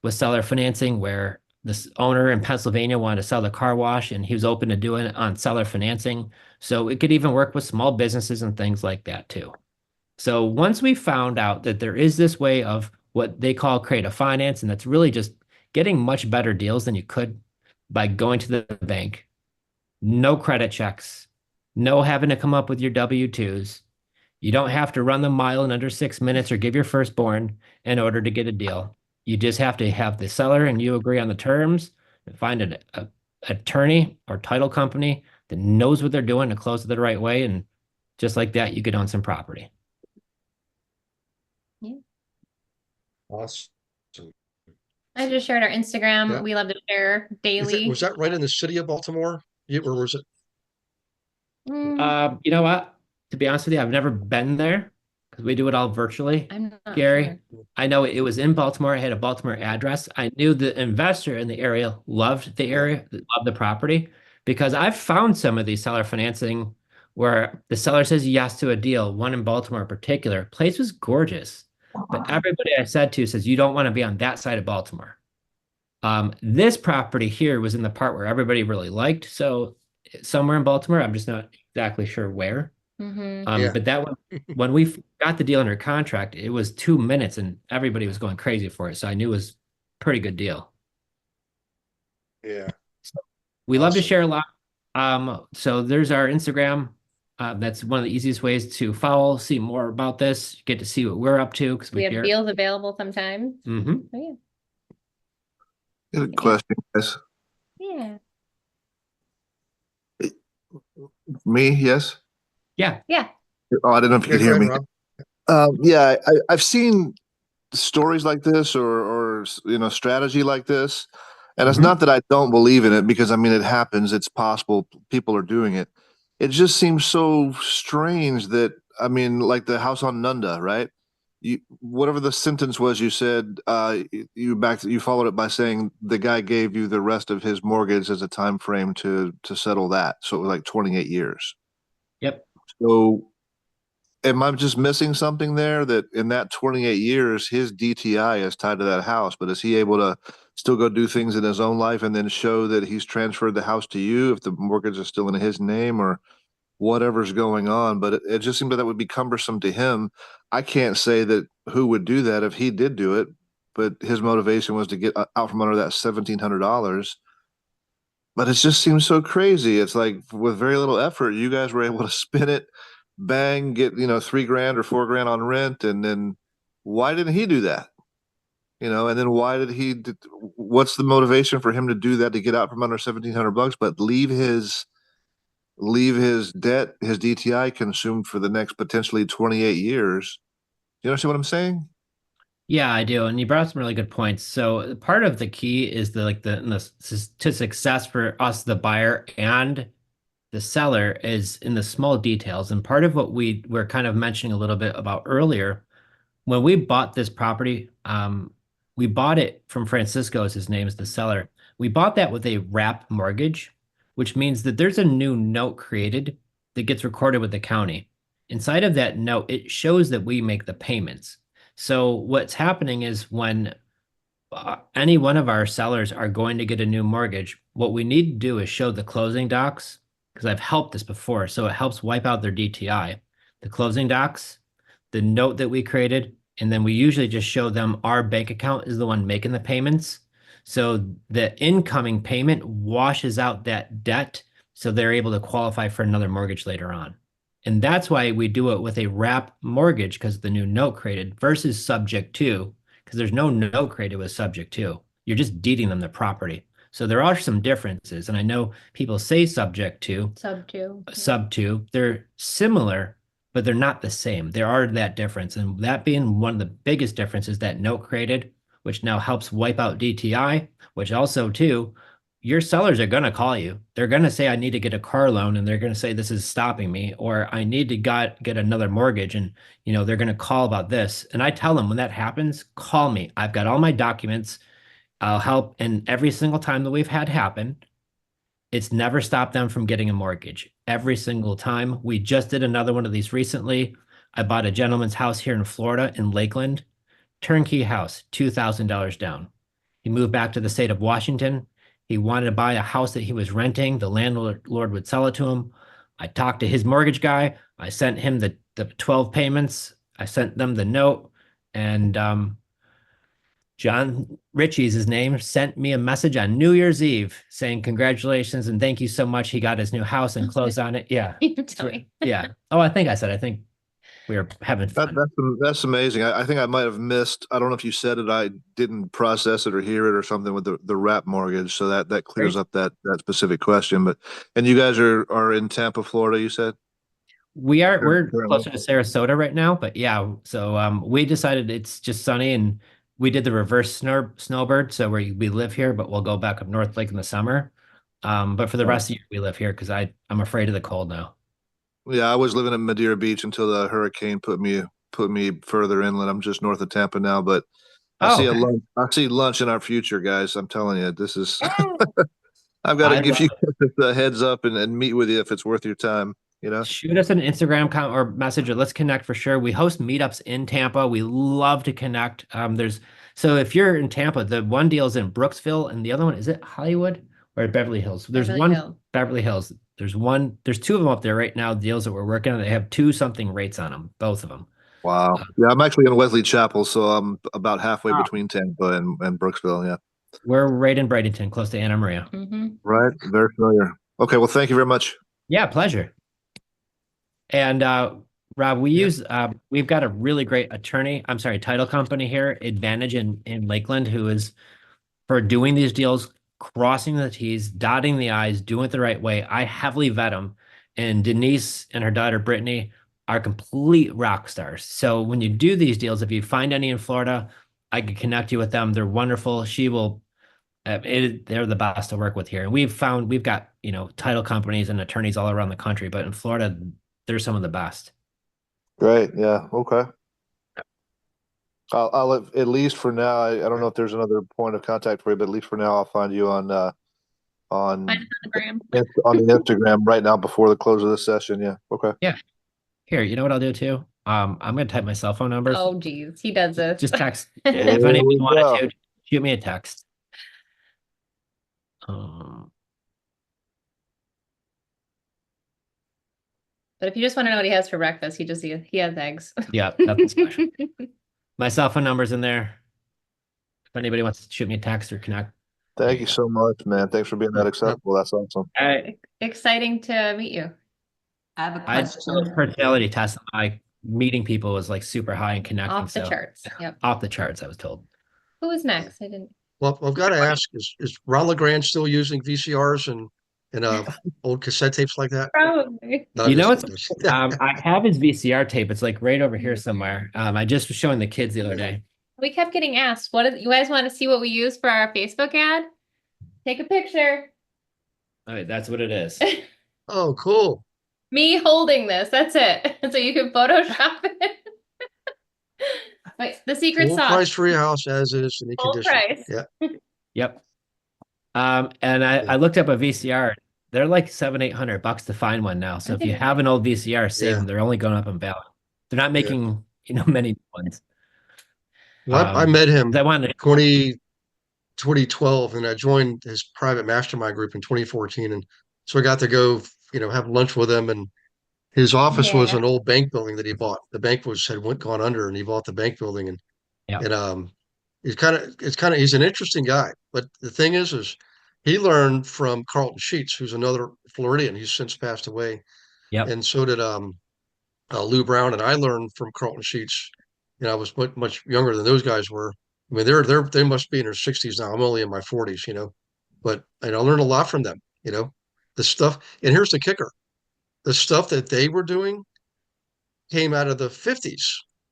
with seller financing where this owner in Pennsylvania wanted to sell the car wash and he was open to doing it on seller financing. So it could even work with small businesses and things like that too. So once we found out that there is this way of what they call creative finance, and that's really just getting much better deals than you could by going to the bank, no credit checks, no having to come up with your W-2s. You don't have to run the mile in under 6 minutes or give your firstborn in order to get a deal. You just have to have the seller and you agree on the terms and find an attorney or title company that knows what they're doing to close it the right way. And just like that, you get on some property. Awesome. I just shared our Instagram. Yeah. We love to share daily. Was that right in the city of Baltimore? Or was it? You know what? To be honest with you, I've never been there because we do it all virtually. I'm not Gary, sure. I know it was in Baltimore. I had a Baltimore address. I knew the investor in the area loved the area, loved the property, because I've found some of these seller financing where the seller says yes to a deal. One in Baltimore in particular, place was gorgeous, but everybody I said to says you don't want to be on that side of Baltimore. This property here was in the part where everybody really liked. So somewhere in Baltimore, I'm just not exactly sure where. But that one, when we got the deal under contract, it was 2 minutes and everybody was going crazy for it. So I knew it was a pretty good deal. Yeah. We love to Awesome. share a lot. So there's our Instagram. That's one of the easiest ways to follow, see more about this, get to see what we're up to. Because We have deals available sometimes. Mhm. Oh, Good question, guys. yeah. Me, yes. Yeah. Oh, I didn't know if you Yeah, could hear go me. ahead, Rob. Yeah, I've seen stories like this or strategy like this, and it's Mhm. not that I don't believe in it, because I mean it happens. It's possible people are doing it. It just seems so strange that, I mean, like the house on Nunda, right? Whatever the sentence was, you said you followed it by saying the guy gave you the rest of his mortgage as a time frame to settle that, so it was like 28 years. Yep. So am I just missing something there, that in that 28 years, his DTI is tied to that house, but is he able to still go do things in his own life and then show that he's transferred the house to you if the mortgage is still in his name or whatever's going on? But it just seemed that would be cumbersome to him. I can't say that who would do that if he did do it, but his motivation was to get out from under that $1,700. But it just seems so crazy. It's like with very little effort, you guys were able to spin it, bang, get $3,000 or $4,000 on rent, and then why didn't he do that? And then why did he? What's the motivation for him to do that, to get out from under $1,700, but leave his debt, his DTI consumed for the next potentially 28 years? You understand what I'm saying? Yeah, I do. And you brought up some really good points. So part of the key is to success for us, the buyer and the seller, is in the small details. And part of what we were kind of mentioning a little bit about earlier, when we bought this property, we bought it from Francisco, as his name is the seller. We bought that with a wrap mortgage, which means that there's a new note created that gets recorded with the county. Inside of that note, it shows that we make the payments. So what's happening is when any one of our sellers are going to get a new mortgage, what we need to do is show the closing docs, because I've helped this before. So it helps wipe out their DTI, the closing docs, the note that we created, and then we usually just show them our bank account is the one making the payments. So the incoming payment washes out that debt, so they're able to qualify for another mortgage later on. And that's why we do it with a wrap mortgage, because the new note created, versus subject to, because there's no note created with subject to. You're just deeding them the property. So there are some differences. And I know people say subject to, sub to, they're similar, but they're not the same. There are that difference. And that being one of the biggest differences, that note created, which now helps wipe out DTI, which also too, your sellers are going to call you. They're going to say, I need to get a car loan, and they're going to say, this is stopping me, or I need to get another mortgage. And, they're going to call about this. And I tell them, when that happens, call me. I've got all my documents. I'll help. And every single time that we've had happen, it's never stopped them from getting a mortgage. Every single time. We just did another one of these recently. I bought a gentleman's house here in Florida, in Lakeland, turnkey house, $2,000 down. He moved back to the state of Washington. He wanted to buy a house that he was renting. The landlord would sell it to him. I talked to his mortgage guy. I sent him the 12 payments. I sent them the note. And John Ritchie's his name, sent me a message on New Year's Eve saying congratulations and thank you so much. He got his new house and closed on it. Yeah. Yeah. Oh, I think we were having fun. That's amazing. I think I might have missed. I don't know if you said it. I didn't process it or hear it or something with the wrap mortgage. So that clears up that specific question. And you guys are in Tampa, Florida, you said? We're closer to Sarasota right now, but yeah. So we decided it's just sunny, and we did the reverse snowbird. So we live here, but we'll go back up North Lake in the summer. But for the rest of the year, we live here because I'm afraid of the cold now. Yeah, I was living in Madeira Beach until the hurricane put me further inland. I'm just north of Tampa now, but I see lunch in our future, guys. I'm telling you, this is. I've got to give you a heads up and meet with you if it's worth your time. Shoot us an Instagram comment or message, or let's connect for sure. We host meetups in Tampa. We love to connect. So if you're in Tampa, the one deal is in Brooksville, and the other one, is it Hollywood or Beverly Hills? Beverly Hills. There's two of them up there right now, deals that we're working on. They have 2-something rates on them, both of them. Wow. Yeah, I'm actually in Wesley Chapel, so I'm about halfway between Tampa and Brooksville. Yeah. We're right in Bradenton, close to Anna Maria. Mm-hmm. Right. Very familiar. Okay. Well, thank you very much. Yeah, pleasure. And Rob, we've got a really great title company here, Advantage in Lakeland, who is for doing these deals, crossing the T's, dotting the I's, doing it the right way. I heavily vet them. And Denise and her daughter, Brittany, are complete rock stars. So when you do these deals, if you find any in Florida, I can connect you with them. They're wonderful. They're the best to work with here. And we've got, title companies and attorneys all around the country, but in Florida, they're some of the best. Great. Yeah. Okay. I'll at least for now. I don't know if there's another point of contact for you, but at least for now, I'll find you on Instagram. on the Instagram right now before the close of the session. Yeah. Okay. Yeah. Here, you know what I'll do too? I'm gonna type my cell phone number. Oh geez, he does this. Just text. If anybody wanted to, shoot me a text. But if you just want to know what he has for breakfast, he has eggs. Yeah, nothing special. My cell phone number's in there. If anybody wants to shoot me a text or connect. Thank you so much, man. Thanks for being that accessible. That's awesome. Exciting to meet you. I have a question. Personality test. Meeting people was like super high and connecting. Off the charts. Yep. Off the charts, I was told. Who was next? I didn't. Well, I've got to ask: is Ron LeGrand still using VCRs and old cassette tapes like that? Probably. No, I have his VCR tape. It's like right over here somewhere. I just was showing the kids the other day. We kept getting asked, you guys want to see what we use for our Facebook ad? Take a picture. All right, that's what it is. Oh, cool. Me holding this, that's it. So you can Photoshop it. Wait, the secret Full sauce. price for your house as is, any Full condition. price. Yeah. Yep. And I looked up a VCR. They're like $700-800 to find one now. So if you have an old VCR, save them. They're only going up in value. They're not making, many ones. Well, I met him I wanted 2012 and I joined his private mastermind group in 2014. And so I got to go, have lunch with him, and his office was an old bank building that he bought. The bank had gone under, and he bought the bank building. And he's an interesting guy. But the thing is he learned from Carlton Sheets, who's another Floridian. He's since passed away. Yep. And so did Lou Brown. And I learned from Carlton Sheets. I was much younger than those guys were. I mean, they must be in their 60s now. I'm only in my 40s, but I learned a lot from them, the stuff. And here's the kicker. The stuff that they were doing came out of the 50s.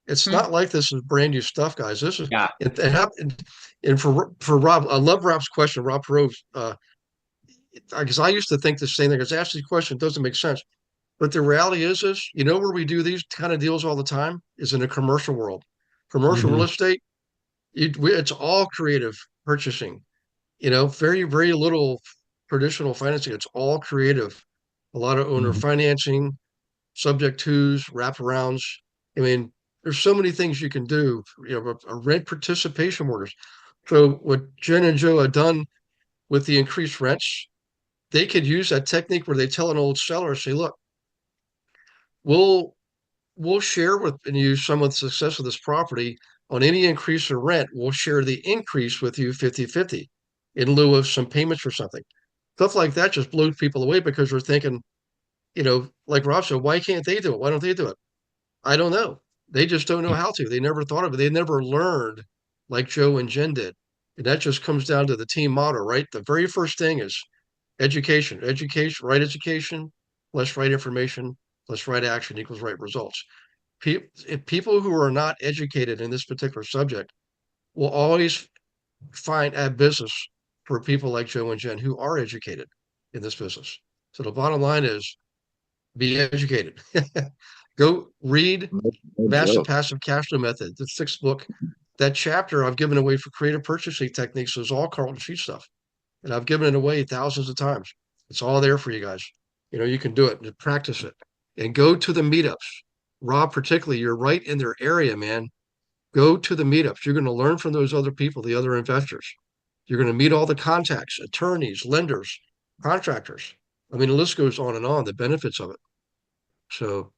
It's not like this is brand new stuff, guys. This is, it happened. And for Rob, I love Rob's question. Rob Perot, because I used to think the same thing. I was asking the question, it doesn't make sense. But the reality is, where we do these kind of deals all the time is in the commercial world. Commercial real estate, it's all creative purchasing. Very, very little traditional financing. It's all creative. A lot of owner financing, subject twos, wraparounds. I mean, there's so many things you can do. A rent participation mortgage. So what Jen and Joe have done with the increased rents, they could use that technique where they tell an old seller, say, look, we'll share with you some of the success of this property. On any increase in rent, we'll share the increase with you 50-50 in lieu of some payments for something. Stuff like that just blows people away because they're thinking, like Rob said, why can't they do it? Why don't they do it? I don't know. They just don't know how to. They never thought of it. They never learned like Joe and Jen did. And that just comes down to the team motto, right? The very first thing is education, right education, plus right information, plus right action equals right results. People who are not educated in this particular subject will always add business for people like Joe and Jen who are educated in this business. So the bottom line is be educated. Go read Massive Passive Cash Flow Method, the 6th book. That chapter I've given away for creative purchasing techniques is all Carlton Sheet stuff. And I've given it away thousands of times. It's all there for you guys. You can do it and practice it. And go to the meetups. Rob, particularly, you're right in their area, man. Go to the meetups. You're going to learn from those other people, the other investors. You're going to meet all the contacts, attorneys, lenders, contractors. I mean, the list goes on, the benefits of it. So,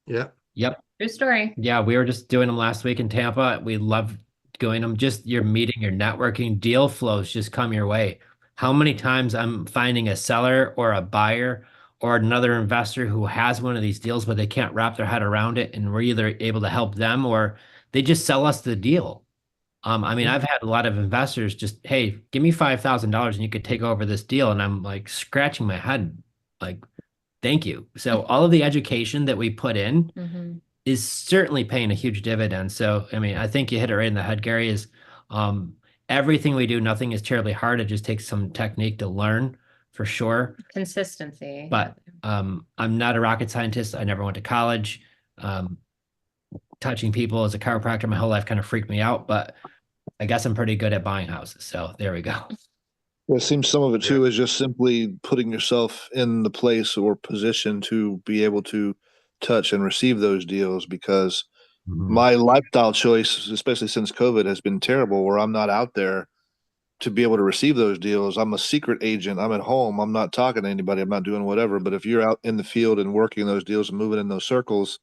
yeah. Yep. True story. Yeah, we were just doing them last week in Tampa. We love doing them. Just your meeting, your networking, deal flows just come your way. How many times I'm finding a seller or a buyer or another investor who has one of these deals, but they can't wrap their head around it, and we're either able to help them or they just sell us the deal. I mean, I've had a lot of investors just, hey, give me $5,000 and you could take over this deal. And I'm like scratching my head, like, thank you. So all of the education that we put in is certainly paying a huge dividend. So, I mean, I think you hit it right in the head, Gary, is everything we do, nothing is terribly hard. It just takes some technique to learn for sure. Consistency. But I'm not a rocket scientist. I never went to college. Touching people as a chiropractor my whole life kind of freaked me out, but I guess I'm pretty good at buying houses. So there we go. Well, it seems some of it too is just simply putting yourself in the place or position to be able to touch and receive those deals, because my lifestyle choice, especially since COVID, has been terrible, where I'm not out there to be able to receive those deals. I'm a secret agent. I'm at home. I'm not talking to anybody. I'm not doing whatever. But if you're out in the field and working those deals and moving in those circles,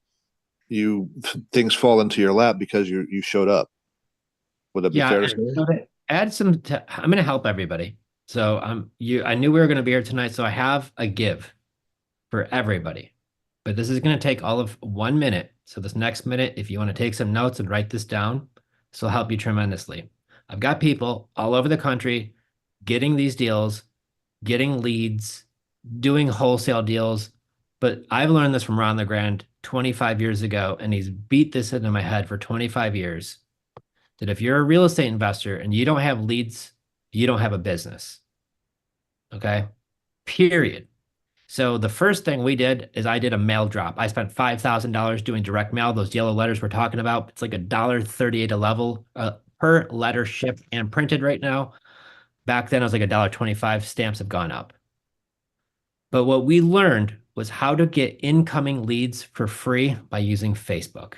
things fall into your lap because you showed up. Would that be fair to say? Add some. I'm going to help everybody. So I knew we were going to be here tonight, so I have a give for everybody. But this is going to take all of 1 minute. So this next minute, if you want to take some notes and write this down, this will help you tremendously. I've got people all over the country getting these deals, getting leads, doing wholesale deals. But I've learned this from Ron LeGrand 25 years ago, and he's beat this into my head for 25 years. that if you're a real estate investor and you don't have leads, you don't have a business. Okay. Period. So the first thing we did is I did a mail drop. I spent $5,000 doing direct mail. Those yellow letters we're talking about, it's like $1.38 a level per letter shipped and printed right now. Back then it was like $1.25. Stamps have gone up. But what we learned was how to get incoming leads for free by using Facebook.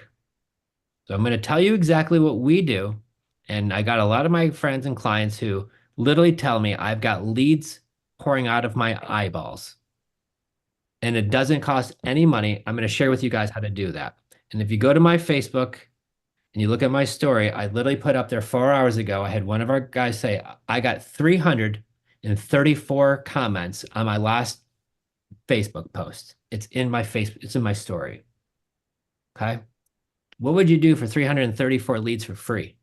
So I'm going to tell you exactly what we do. And I got a lot of my friends and clients who literally tell me I've got leads pouring out of my eyeballs. And it doesn't cost any money. I'm going to share with you guys how to do that. And if you go to my Facebook and you look at my story, I literally put up there 4 hours ago. I had one of our guys say, I got 334 comments on my last Facebook post. It's in my story. Okay. What would you do for 334 leads for free?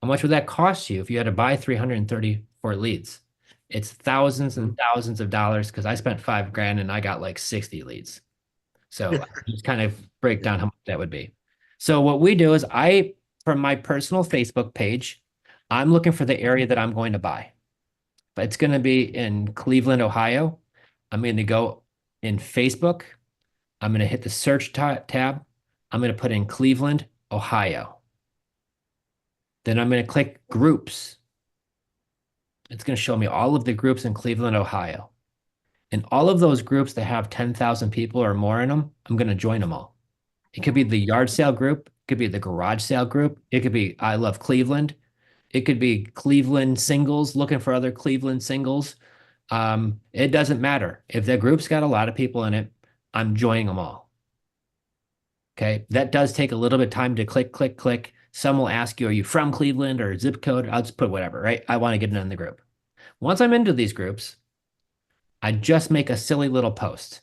How much would that cost you if you had to buy 334 leads? It's thousands and thousands of dollars because I spent $5,000 and I got like 60 leads. So just kind of break down how much that would be. So what we do is from my personal Facebook page, I'm looking for the area that I'm going to buy. But it's going to be in Cleveland, Ohio. I'm going to go in Facebook. I'm going to hit the search tab. I'm going to put in Cleveland, Ohio. Then I'm going to click groups. It's going to show me all of the groups in Cleveland, Ohio. And all of those groups that have 10,000 people or more in them, I'm going to join them all. It could be the yard sale group. It could be the garage sale group. It could be I Love Cleveland. It could be Cleveland singles, looking for other Cleveland singles. It doesn't matter. If the group's got a lot of people in it, I'm joining them all. Okay. That does take a little bit of time to click, click, click. Some will ask you, are you from Cleveland or zip code? I'll just put whatever, right? I want to get in the group. Once I'm into these groups, I just make a silly little post.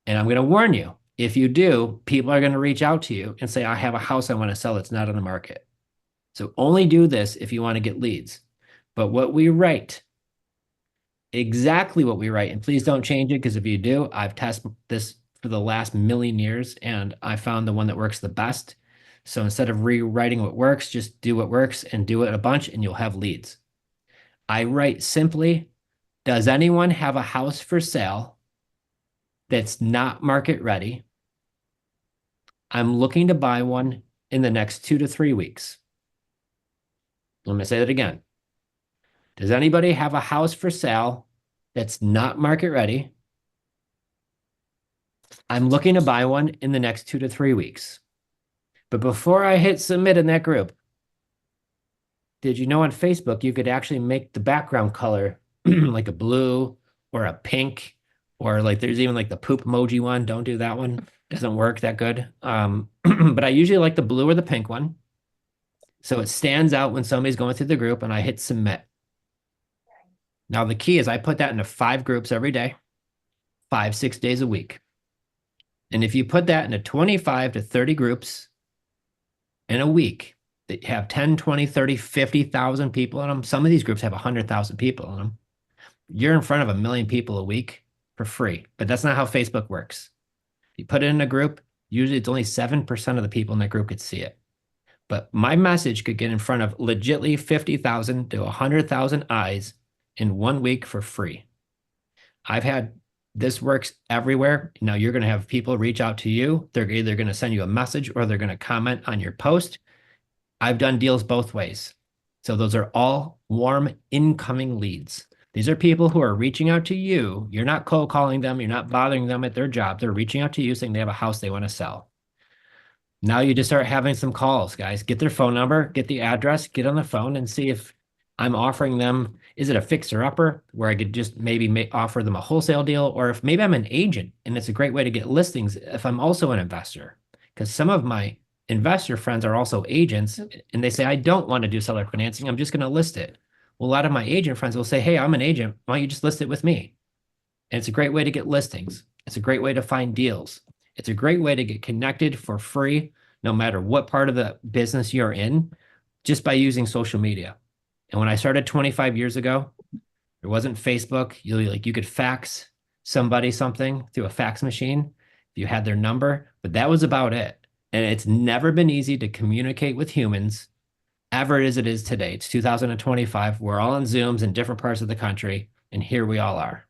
And I'm going to warn you, if you do, people are going to reach out to you and say, I have a house I want to sell. It's not on the market. So only do this if you want to get leads. But what we write, exactly what we write, and please don't change it, because if you do, I've tested this for the last million years and I found the one that works the best. So instead of rewriting what works, just do what works and do it a bunch and you'll have leads. I write simply, does anyone have a house for sale that's not market ready? I'm looking to buy one in the next 2 to 3 weeks. Let me say that again. Does anybody have a house for sale that's not market ready? I'm looking to buy one in the next 2 to 3 weeks. But before I hit submit in that group, did you know on Facebook, you could actually make the background color like a blue or a pink, or like there's even like the poop emoji one. Don't do that one. Doesn't work that good. But I usually like the blue or the pink one. So it stands out when somebody's going through the group and I hit submit. Now the key is I put that into 5 groups every day, 5-6 days a week. And if you put that into 25 to 30 groups in a week that have 10, 20, 30, 50,000 people in them, some of these groups have 100,000 people in them, you're in front of 1 million people a week for free. But that's not how Facebook works. You put it in a group, usually it's only 7% of the people in that group could see it. But my message could get in front of legitly 50,000 to 100,000 eyes in 1 week for free. This works everywhere. Now you're going to have people reach out to you. They're either going to send you a message or they're going to comment on your post. I've done deals both ways. So those are all warm incoming leads. These are people who are reaching out to you. You're not cold calling them. You're not bothering them at their job. They're reaching out to you saying they have a house they want to sell. Now you just start having some calls, guys. Get their phone number, get the address, get on the phone and see if I'm offering them. Is it a fixer upper where I could just maybe offer them a wholesale deal? Or if maybe I'm an agent and it's a great way to get listings if I'm also an investor. Because some of my investor friends are also agents and they say, I don't want to do seller financing. I'm just going to list it. Well, a lot of my agent friends will say, hey, I'm an agent. Why don't you just list it with me? And it's a great way to get listings. It's a great way to find deals. It's a great way to get connected for free, no matter what part of the business you're in, just by using social media. And when I started 25 years ago, there wasn't Facebook. You could fax somebody something through a fax machine if you had their number, but that was about it. And it's never been easy to communicate with humans ever as it is today. It's 2025. We're all on Zooms in different parts of the country, and here we all are.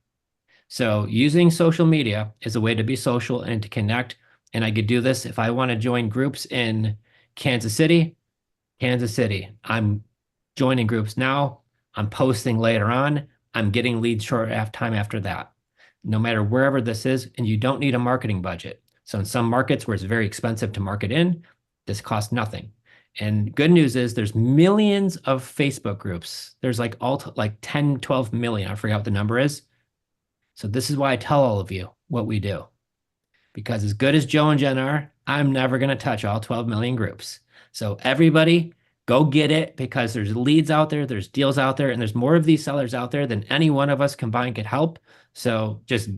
So using social media is a way to be social and to connect. And I could do this if I want to join groups in Kansas City. I'm joining groups now. I'm posting later on. I'm getting leads short time after that. No matter wherever this is, and you don't need a marketing budget. So in some markets where it's very expensive to market in, this costs nothing. And good news is there's millions of Facebook groups. There's like 10, 12 million. I forgot what the number is. So this is why I tell all of you what we do. Because as good as Joe and Jen are, I'm never going to touch all 12 million groups. So everybody go get it, because there's leads out there, there's deals out there, and there's more of these sellers out there than any one of us combined could help. So just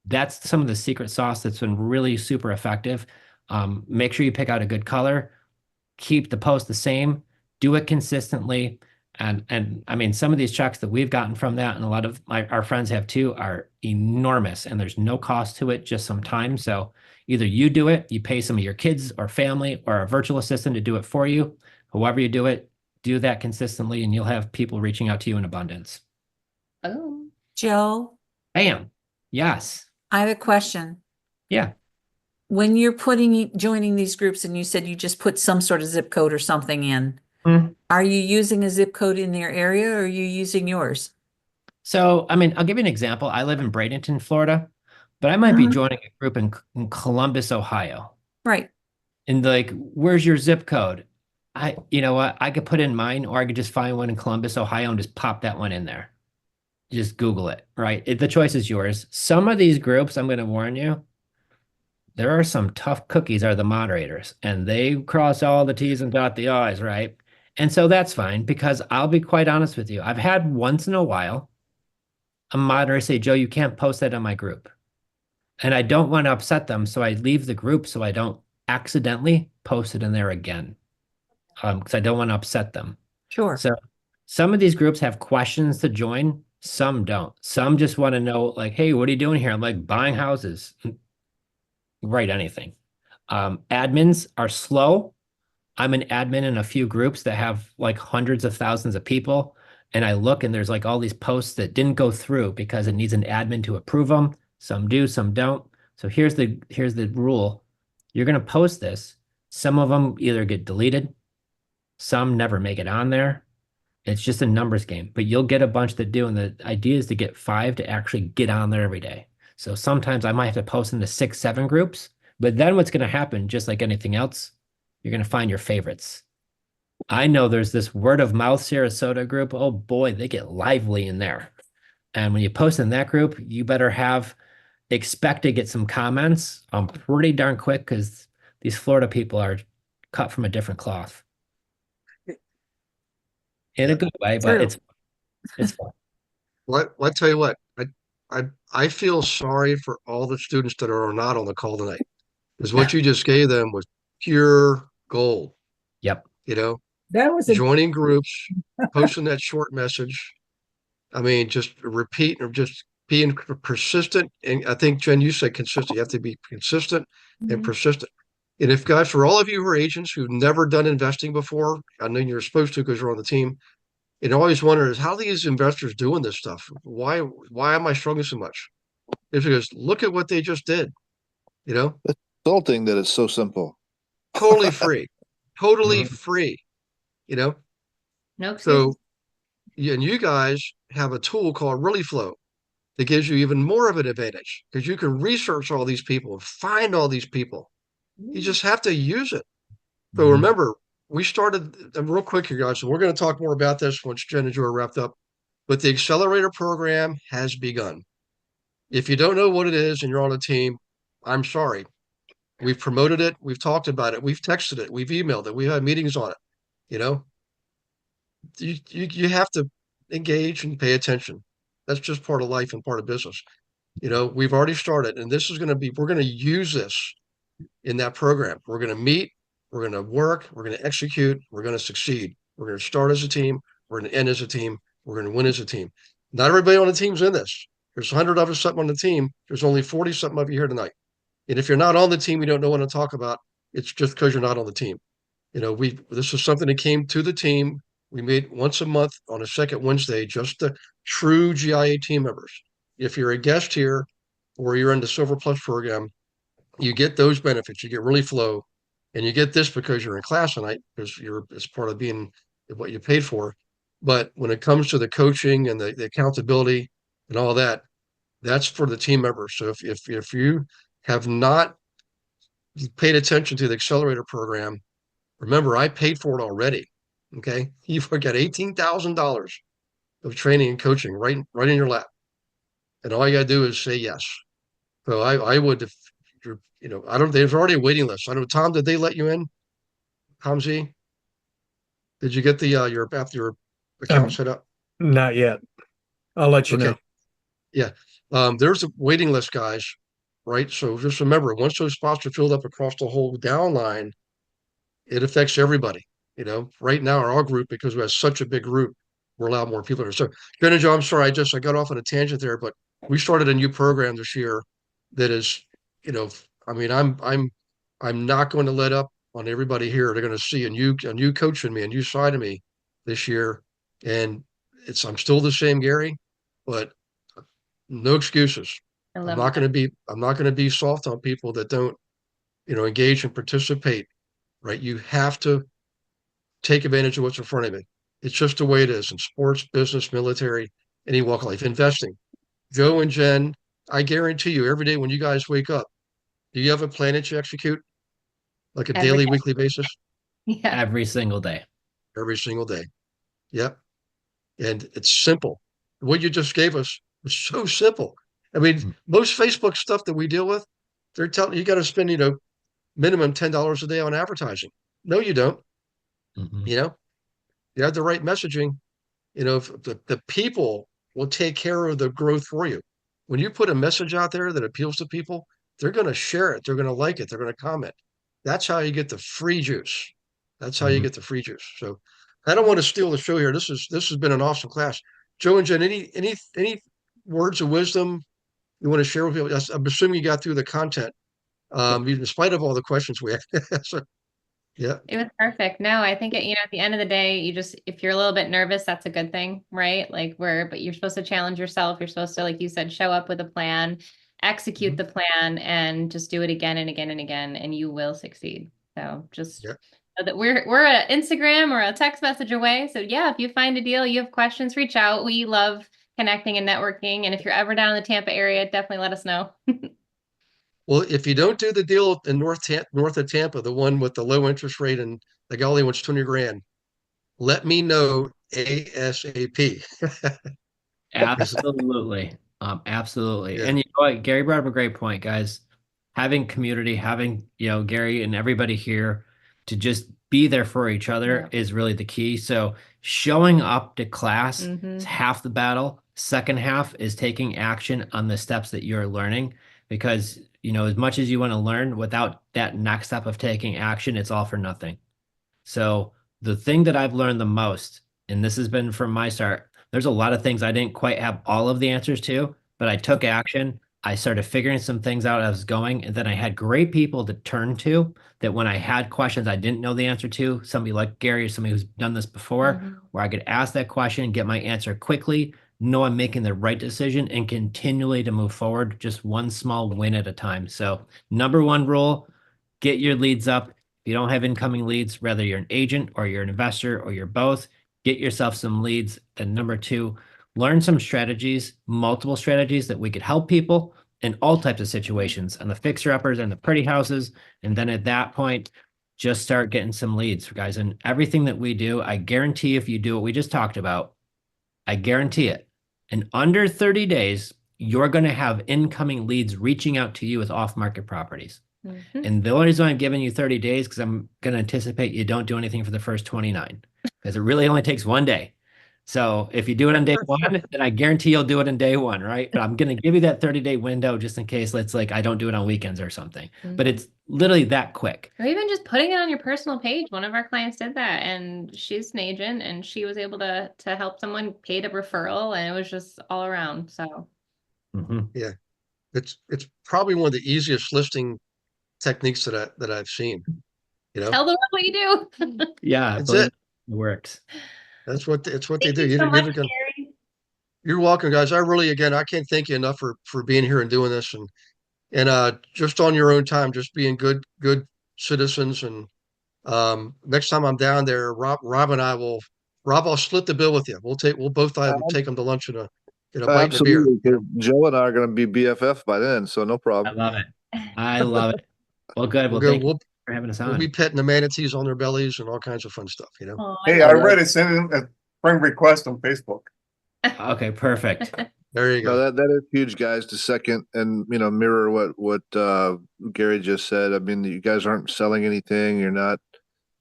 that's some of the secret sauce that's been really super effective. Make sure you pick out a good color, keep the post the same, do it consistently. And I mean, some of these checks that we've gotten from that, and a lot of our friends have too, are enormous, and there's no cost to it, just some time. So either you do it, you pay some of your kids or family or a virtual assistant to do it for you. However you do it, do that consistently, and you'll have people reaching out to you in abundance. Oh, Joe, Bam. Yes. I have a question. Yeah. When you're joining these groups, and you said you just put some sort of zip code or something in, are you using a zip code in their area, or are you using yours? So, I mean, I'll give you an example. I live in Bradenton, Florida, but I might be joining a group in Columbus, Ohio. Right. And like, where's your zip code? You know what? I could put in mine, or I could just find one in Columbus, Ohio, and just pop that one in there. Just Google it, right? The choice is yours. Some of these groups, I'm going to warn you, there are some tough cookies are the moderators, and they cross all the T's and dot the I's, right? And so that's fine, because I'll be quite honest with you. I've had once in a while a moderator say, Joe, you can't post that on my group. And I don't want to upset them, so I leave the group so I don't accidentally post it in there again, because I don't want to upset them. Sure. So some of these groups have questions to join. Some don't. Some just want to know, like, hey, what are you doing here? I'm like, buying houses. Write anything. Admins are slow. I'm an admin in a few groups that have like hundreds of thousands of people. And I look, and there's like all these posts that didn't go through because it needs an admin to approve them. Some do, some don't. So here's the rule. You're going to post this. Some of them either get deleted. Some never make it on there. It's just a numbers game, but you'll get a bunch that do. And the idea is to get 5 to actually get on there every day. So sometimes I might have to post into 6, 7 groups, but then what's going to happen, just like anything else, you're going to find your favorites. I know there's this word of mouth Sarasota group. Oh boy, they get lively in there. And when you post in that group, you better expect to get some comments pretty darn quick, because these Florida people are cut from a different cloth. In a good way, but it's fun. I'll tell you what, I feel sorry for all the students that are not on the call tonight, because what you just gave them was pure gold. Yep. You know, That was joining groups, posting that short message. I mean, just repeat, or just being persistent. And I think, Jen, you said consistent. You have to be consistent and persistent. And if, guys, for all of you who are agents who've never done investing before, I know you're supposed to because you're on the team, and always wonder is how these investors doing this stuff? Why am I struggling so much? It's because look at what they just did. You know, It's insulting that it's so simple. totally free, totally free. You know, no excuse. so and you guys have a tool called Really Flow that gives you even more of an advantage, because you can research all these people and find all these people. You just have to use it. So remember, we started real quick here, guys. So we're going to talk more about this once Jen and Joe are wrapped up. But the accelerator program has begun. If you don't know what it is and you're on a team, I'm sorry. We've promoted it. We've talked about it. We've texted it. We've emailed it. We've had meetings on it. You know, you have to engage and pay attention. That's just part of life and part of business. You know, we've already started, and we're going to use this in that program. We're going to meet, we're going to work, we're going to execute, we're going to succeed. We're going to start as a team, we're going to end as a team, we're going to win as a team. Not everybody on the team's in this. There's 100 of us something on the team. There's only 40 something of you here tonight. And if you're not on the team, you don't know what to talk about. it's just because you're not on the team. This is something that came to the team. We made once a month on a second Wednesday, just the true GIA team members. If you're a guest here or you're in the Silver Plus program, you get those benefits. You get really flow, and you get this because you're in class tonight, because it's part of being what you paid for. But when it comes to the coaching and the accountability and all that, that's for the team members. So if you have not paid attention to the accelerator program, remember, I paid for it already. Okay. You've got $18,000 of training and coaching right in your lap. And all you got to do is say yes. So I would, if you're, there's already a waiting list. I don't know, Tom, did they let you in? Tom Z? Did you get your account set up? Not yet. I'll let you know. Yeah. There's a waiting list, guys, right? So just remember, once those spots are filled up across the whole down line, it affects everybody. Right now, our group, because we have such a big group, we're allowed more people. So, Jenn and Joe, I'm sorry, I got off on a tangent there, but we started a new program this year that is, I mean, I'm not going to let up on everybody here. They're going to see a new coach in me, a new side of me this year, and I'm still the same Gary, but no excuses. I'm not going to be soft on people that don't, engage and participate. Right? You have to take advantage of what's in front of you. It's just the way it is in sports, business, military, any walk of life. Investing. Joe and Jenn, I guarantee you, every day when you guys wake up, do you have a plan that you execute, like a daily, weekly basis? Yeah. Every single day. Every single day. Yep. And it's simple. What you just gave us was so simple. I mean, most Facebook stuff that we deal with, they're telling you got to spend, minimum $10 a day on advertising. No, you don't. You have the right messaging. The people will take care of the growth for you. When you put a message out there that appeals to people, they're going to share it. They're going to like it. They're going to comment. That's how you get the free juice. That's how you get the free juice. So I don't want to steal the show here. This has been an awesome class. Joe and Jenn, any words of wisdom you want to share with people? I'm assuming you got through the content, in spite of all the questions we had. So, yeah. It was perfect. No, I think at the end of the day, if you're a little bit nervous, that's a good thing, right? But you're supposed to challenge yourself. You're supposed to, like you said, show up with a plan, execute the plan, and just do it again and again and again, and you will succeed. So just know that we're an Instagram or a text message away. So yeah, if you find a deal, you have questions, reach out. We love connecting and networking. And if you're ever down in the Tampa area, definitely let us know. Well, if you don't do the deal in north of Tampa, the one with the low interest rate and the guy only wants 20 grand, let me know ASAP. Absolutely. Absolutely. Yeah. And you know what? Gary brought up a great point, guys. Having community, having, Gary and everybody here to just be there for each other is really the key. So showing up to class is half the battle. Second half is taking action on the steps that you're learning, because, as much as you want to learn, without that next step of taking action, it's all for nothing. So the thing that I've learned the most, and this has been from my start, there's a lot of things I didn't quite have all of the answers to, but I took action. I started figuring some things out as I was going, and then I had great people to turn to that when I had questions I didn't know the answer to, somebody like Gary or somebody who's done this before, where I could ask that question, get my answer quickly, know I'm making the right decision, and continually to move forward, just one small win at a time. So number one rule, get your leads up. If you don't have incoming leads, whether you're an agent or you're an investor or you're both, get yourself some leads. And number two, learn some strategies, multiple strategies that we could help people in all types of situations, on the fixer-uppers and the pretty houses. And then at that point, just start getting some leads, guys. And everything that we do, I guarantee if you do what we just talked about, I guarantee it. In under 30 days, you're going to have incoming leads reaching out to you with off-market properties. And the only reason I'm giving you 30 days, because I'm going to anticipate you don't do anything for the first 29, because it really only takes one day. So if you do it on day one, then I guarantee you'll do it in day one, right? But I'm going to give you that 30-day window just in case I don't do it on weekends or something. But it's literally that quick. Or even just putting it on your personal page. One of our clients did that, and she's an agent, and she was able to help someone, paid a referral, and it was just all around. So yeah, it's probably one of the easiest listing techniques that I've seen. You know, Tell the world what you do. Yeah, That's believe it. it works. It's what they Thank do. you so much, Gonna, Gary. you're welcome, guys. I really, again, I can't thank you enough for being here and doing this, and just on your own time, just being good citizens. And next time I'm down there, Rob and I will. Rob, I'll split the bill with you. We'll both take them to lunch and get a bite and a beer. Absolutely. 'Cause Joe and I are going to be BFF by then, so no I problem. love it. I love it. Well, good. We'll Well, go. thank you for having us We'll on. be petting the manatees on their bellies and all kinds of fun stuff. You know. Oh, Hey, I already sent in a friend request on Facebook. Okay, perfect. There you No, go. that is huge, guys. To second and mirror what Gary just said. I mean, you guys aren't selling anything. You're not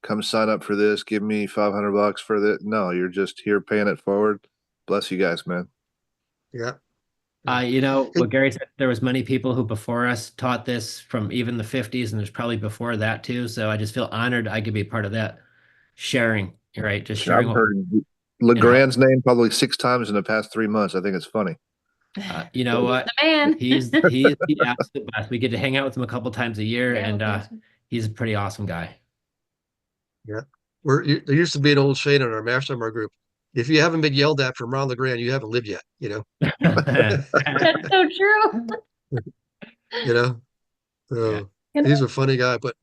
come sign up for this. Give me $500 for that. No, you're just here paying it forward. Bless you guys, man. Yeah. What Gary said, there was many people who before us taught this from even the 50s, and there's probably before that too. So I just feel honored I could be part of that sharing, right? Just sharing. I've heard LeGrand's name probably 6 times in the past 3 months. I think it's funny. You know what? The man. He's the absolute best. We get to hang out with him a couple times a year, and he's a pretty awesome guy. Yeah. There used to be an old saying in our mastermind group: if you haven't been yelled at from Ron LeGrand, you haven't lived yet. You know. That's so true. You know. So he's a funny guy. But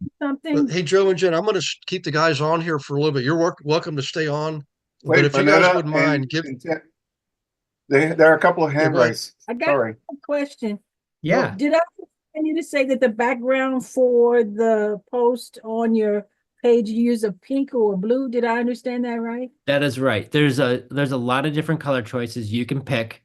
hey, Joe and Jen, I'm going to keep the guys on here for a little bit. You're welcome to stay on. Wait, but if you guys wouldn't mind, there are a couple of hand raised. I got Sorry. a question. Yeah. Did I understand you to say that the background for the post on your page you use a pink or a blue? Did I understand that right? That is right. There's a lot of different color choices you can pick.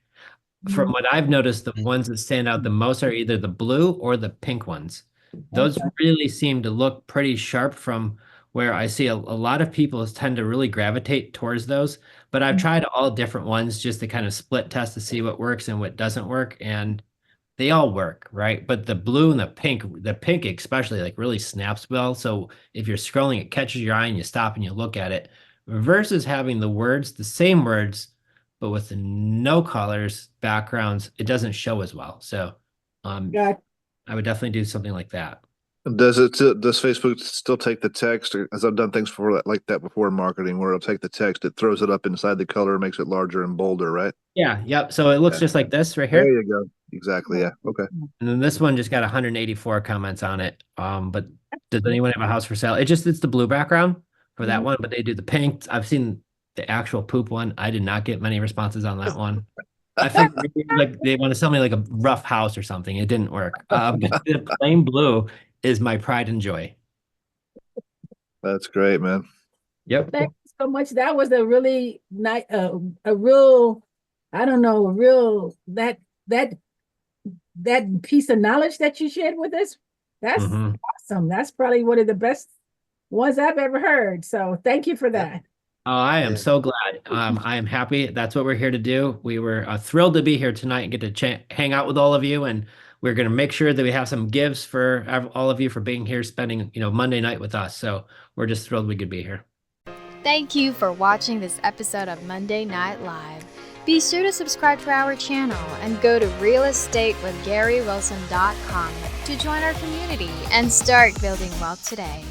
From what I've noticed, the ones that stand out the most are either the blue or the pink ones. Those really seem to look pretty sharp from where I see a lot of people tend to really gravitate towards those. But I've tried all different ones just to kind of split test to see what works and what doesn't work. And they all work, right? But the blue and the pink especially like really snaps well. So if you're scrolling, it catches your eye and you stop and you look at it versus having the same words, but with no colors, backgrounds, it doesn't show as well. So I would definitely do something like that. Does Facebook still take the text? As I've done things for like that before in marketing, where it'll take the text, it throws it up inside the color, makes it larger and bolder, right? Yeah. Yep. So it looks just like this right here. There you go. Exactly. Yeah. Okay. And then this one just got 184 comments on it. But does anyone have a house for sale? It's the blue background for that one, but they do the pink. I've seen the actual poop one. I did not get many responses on that one. I think like they want to sell me like a rough house or something. It didn't work. But the plain blue is my pride and joy. That's great, man. Yep. Thank you so much. That was a really nice, a real, I don't know, a real that piece of knowledge that you shared with us. That's awesome. That's probably one of the best ones I've ever heard. So thank you for that. Oh, I am so glad. I am happy. That's what we're here to do. We were thrilled to be here tonight and get to hang out with all of you. And we're going to make sure that we have some gifts for all of you for being here, spending, Monday night with us. So we're just thrilled we could be here. Thank you for watching this episode of Monday Night Live. Be sure to subscribe to our channel and go to realestatewithgarywilson.com to join our community and start building wealth today.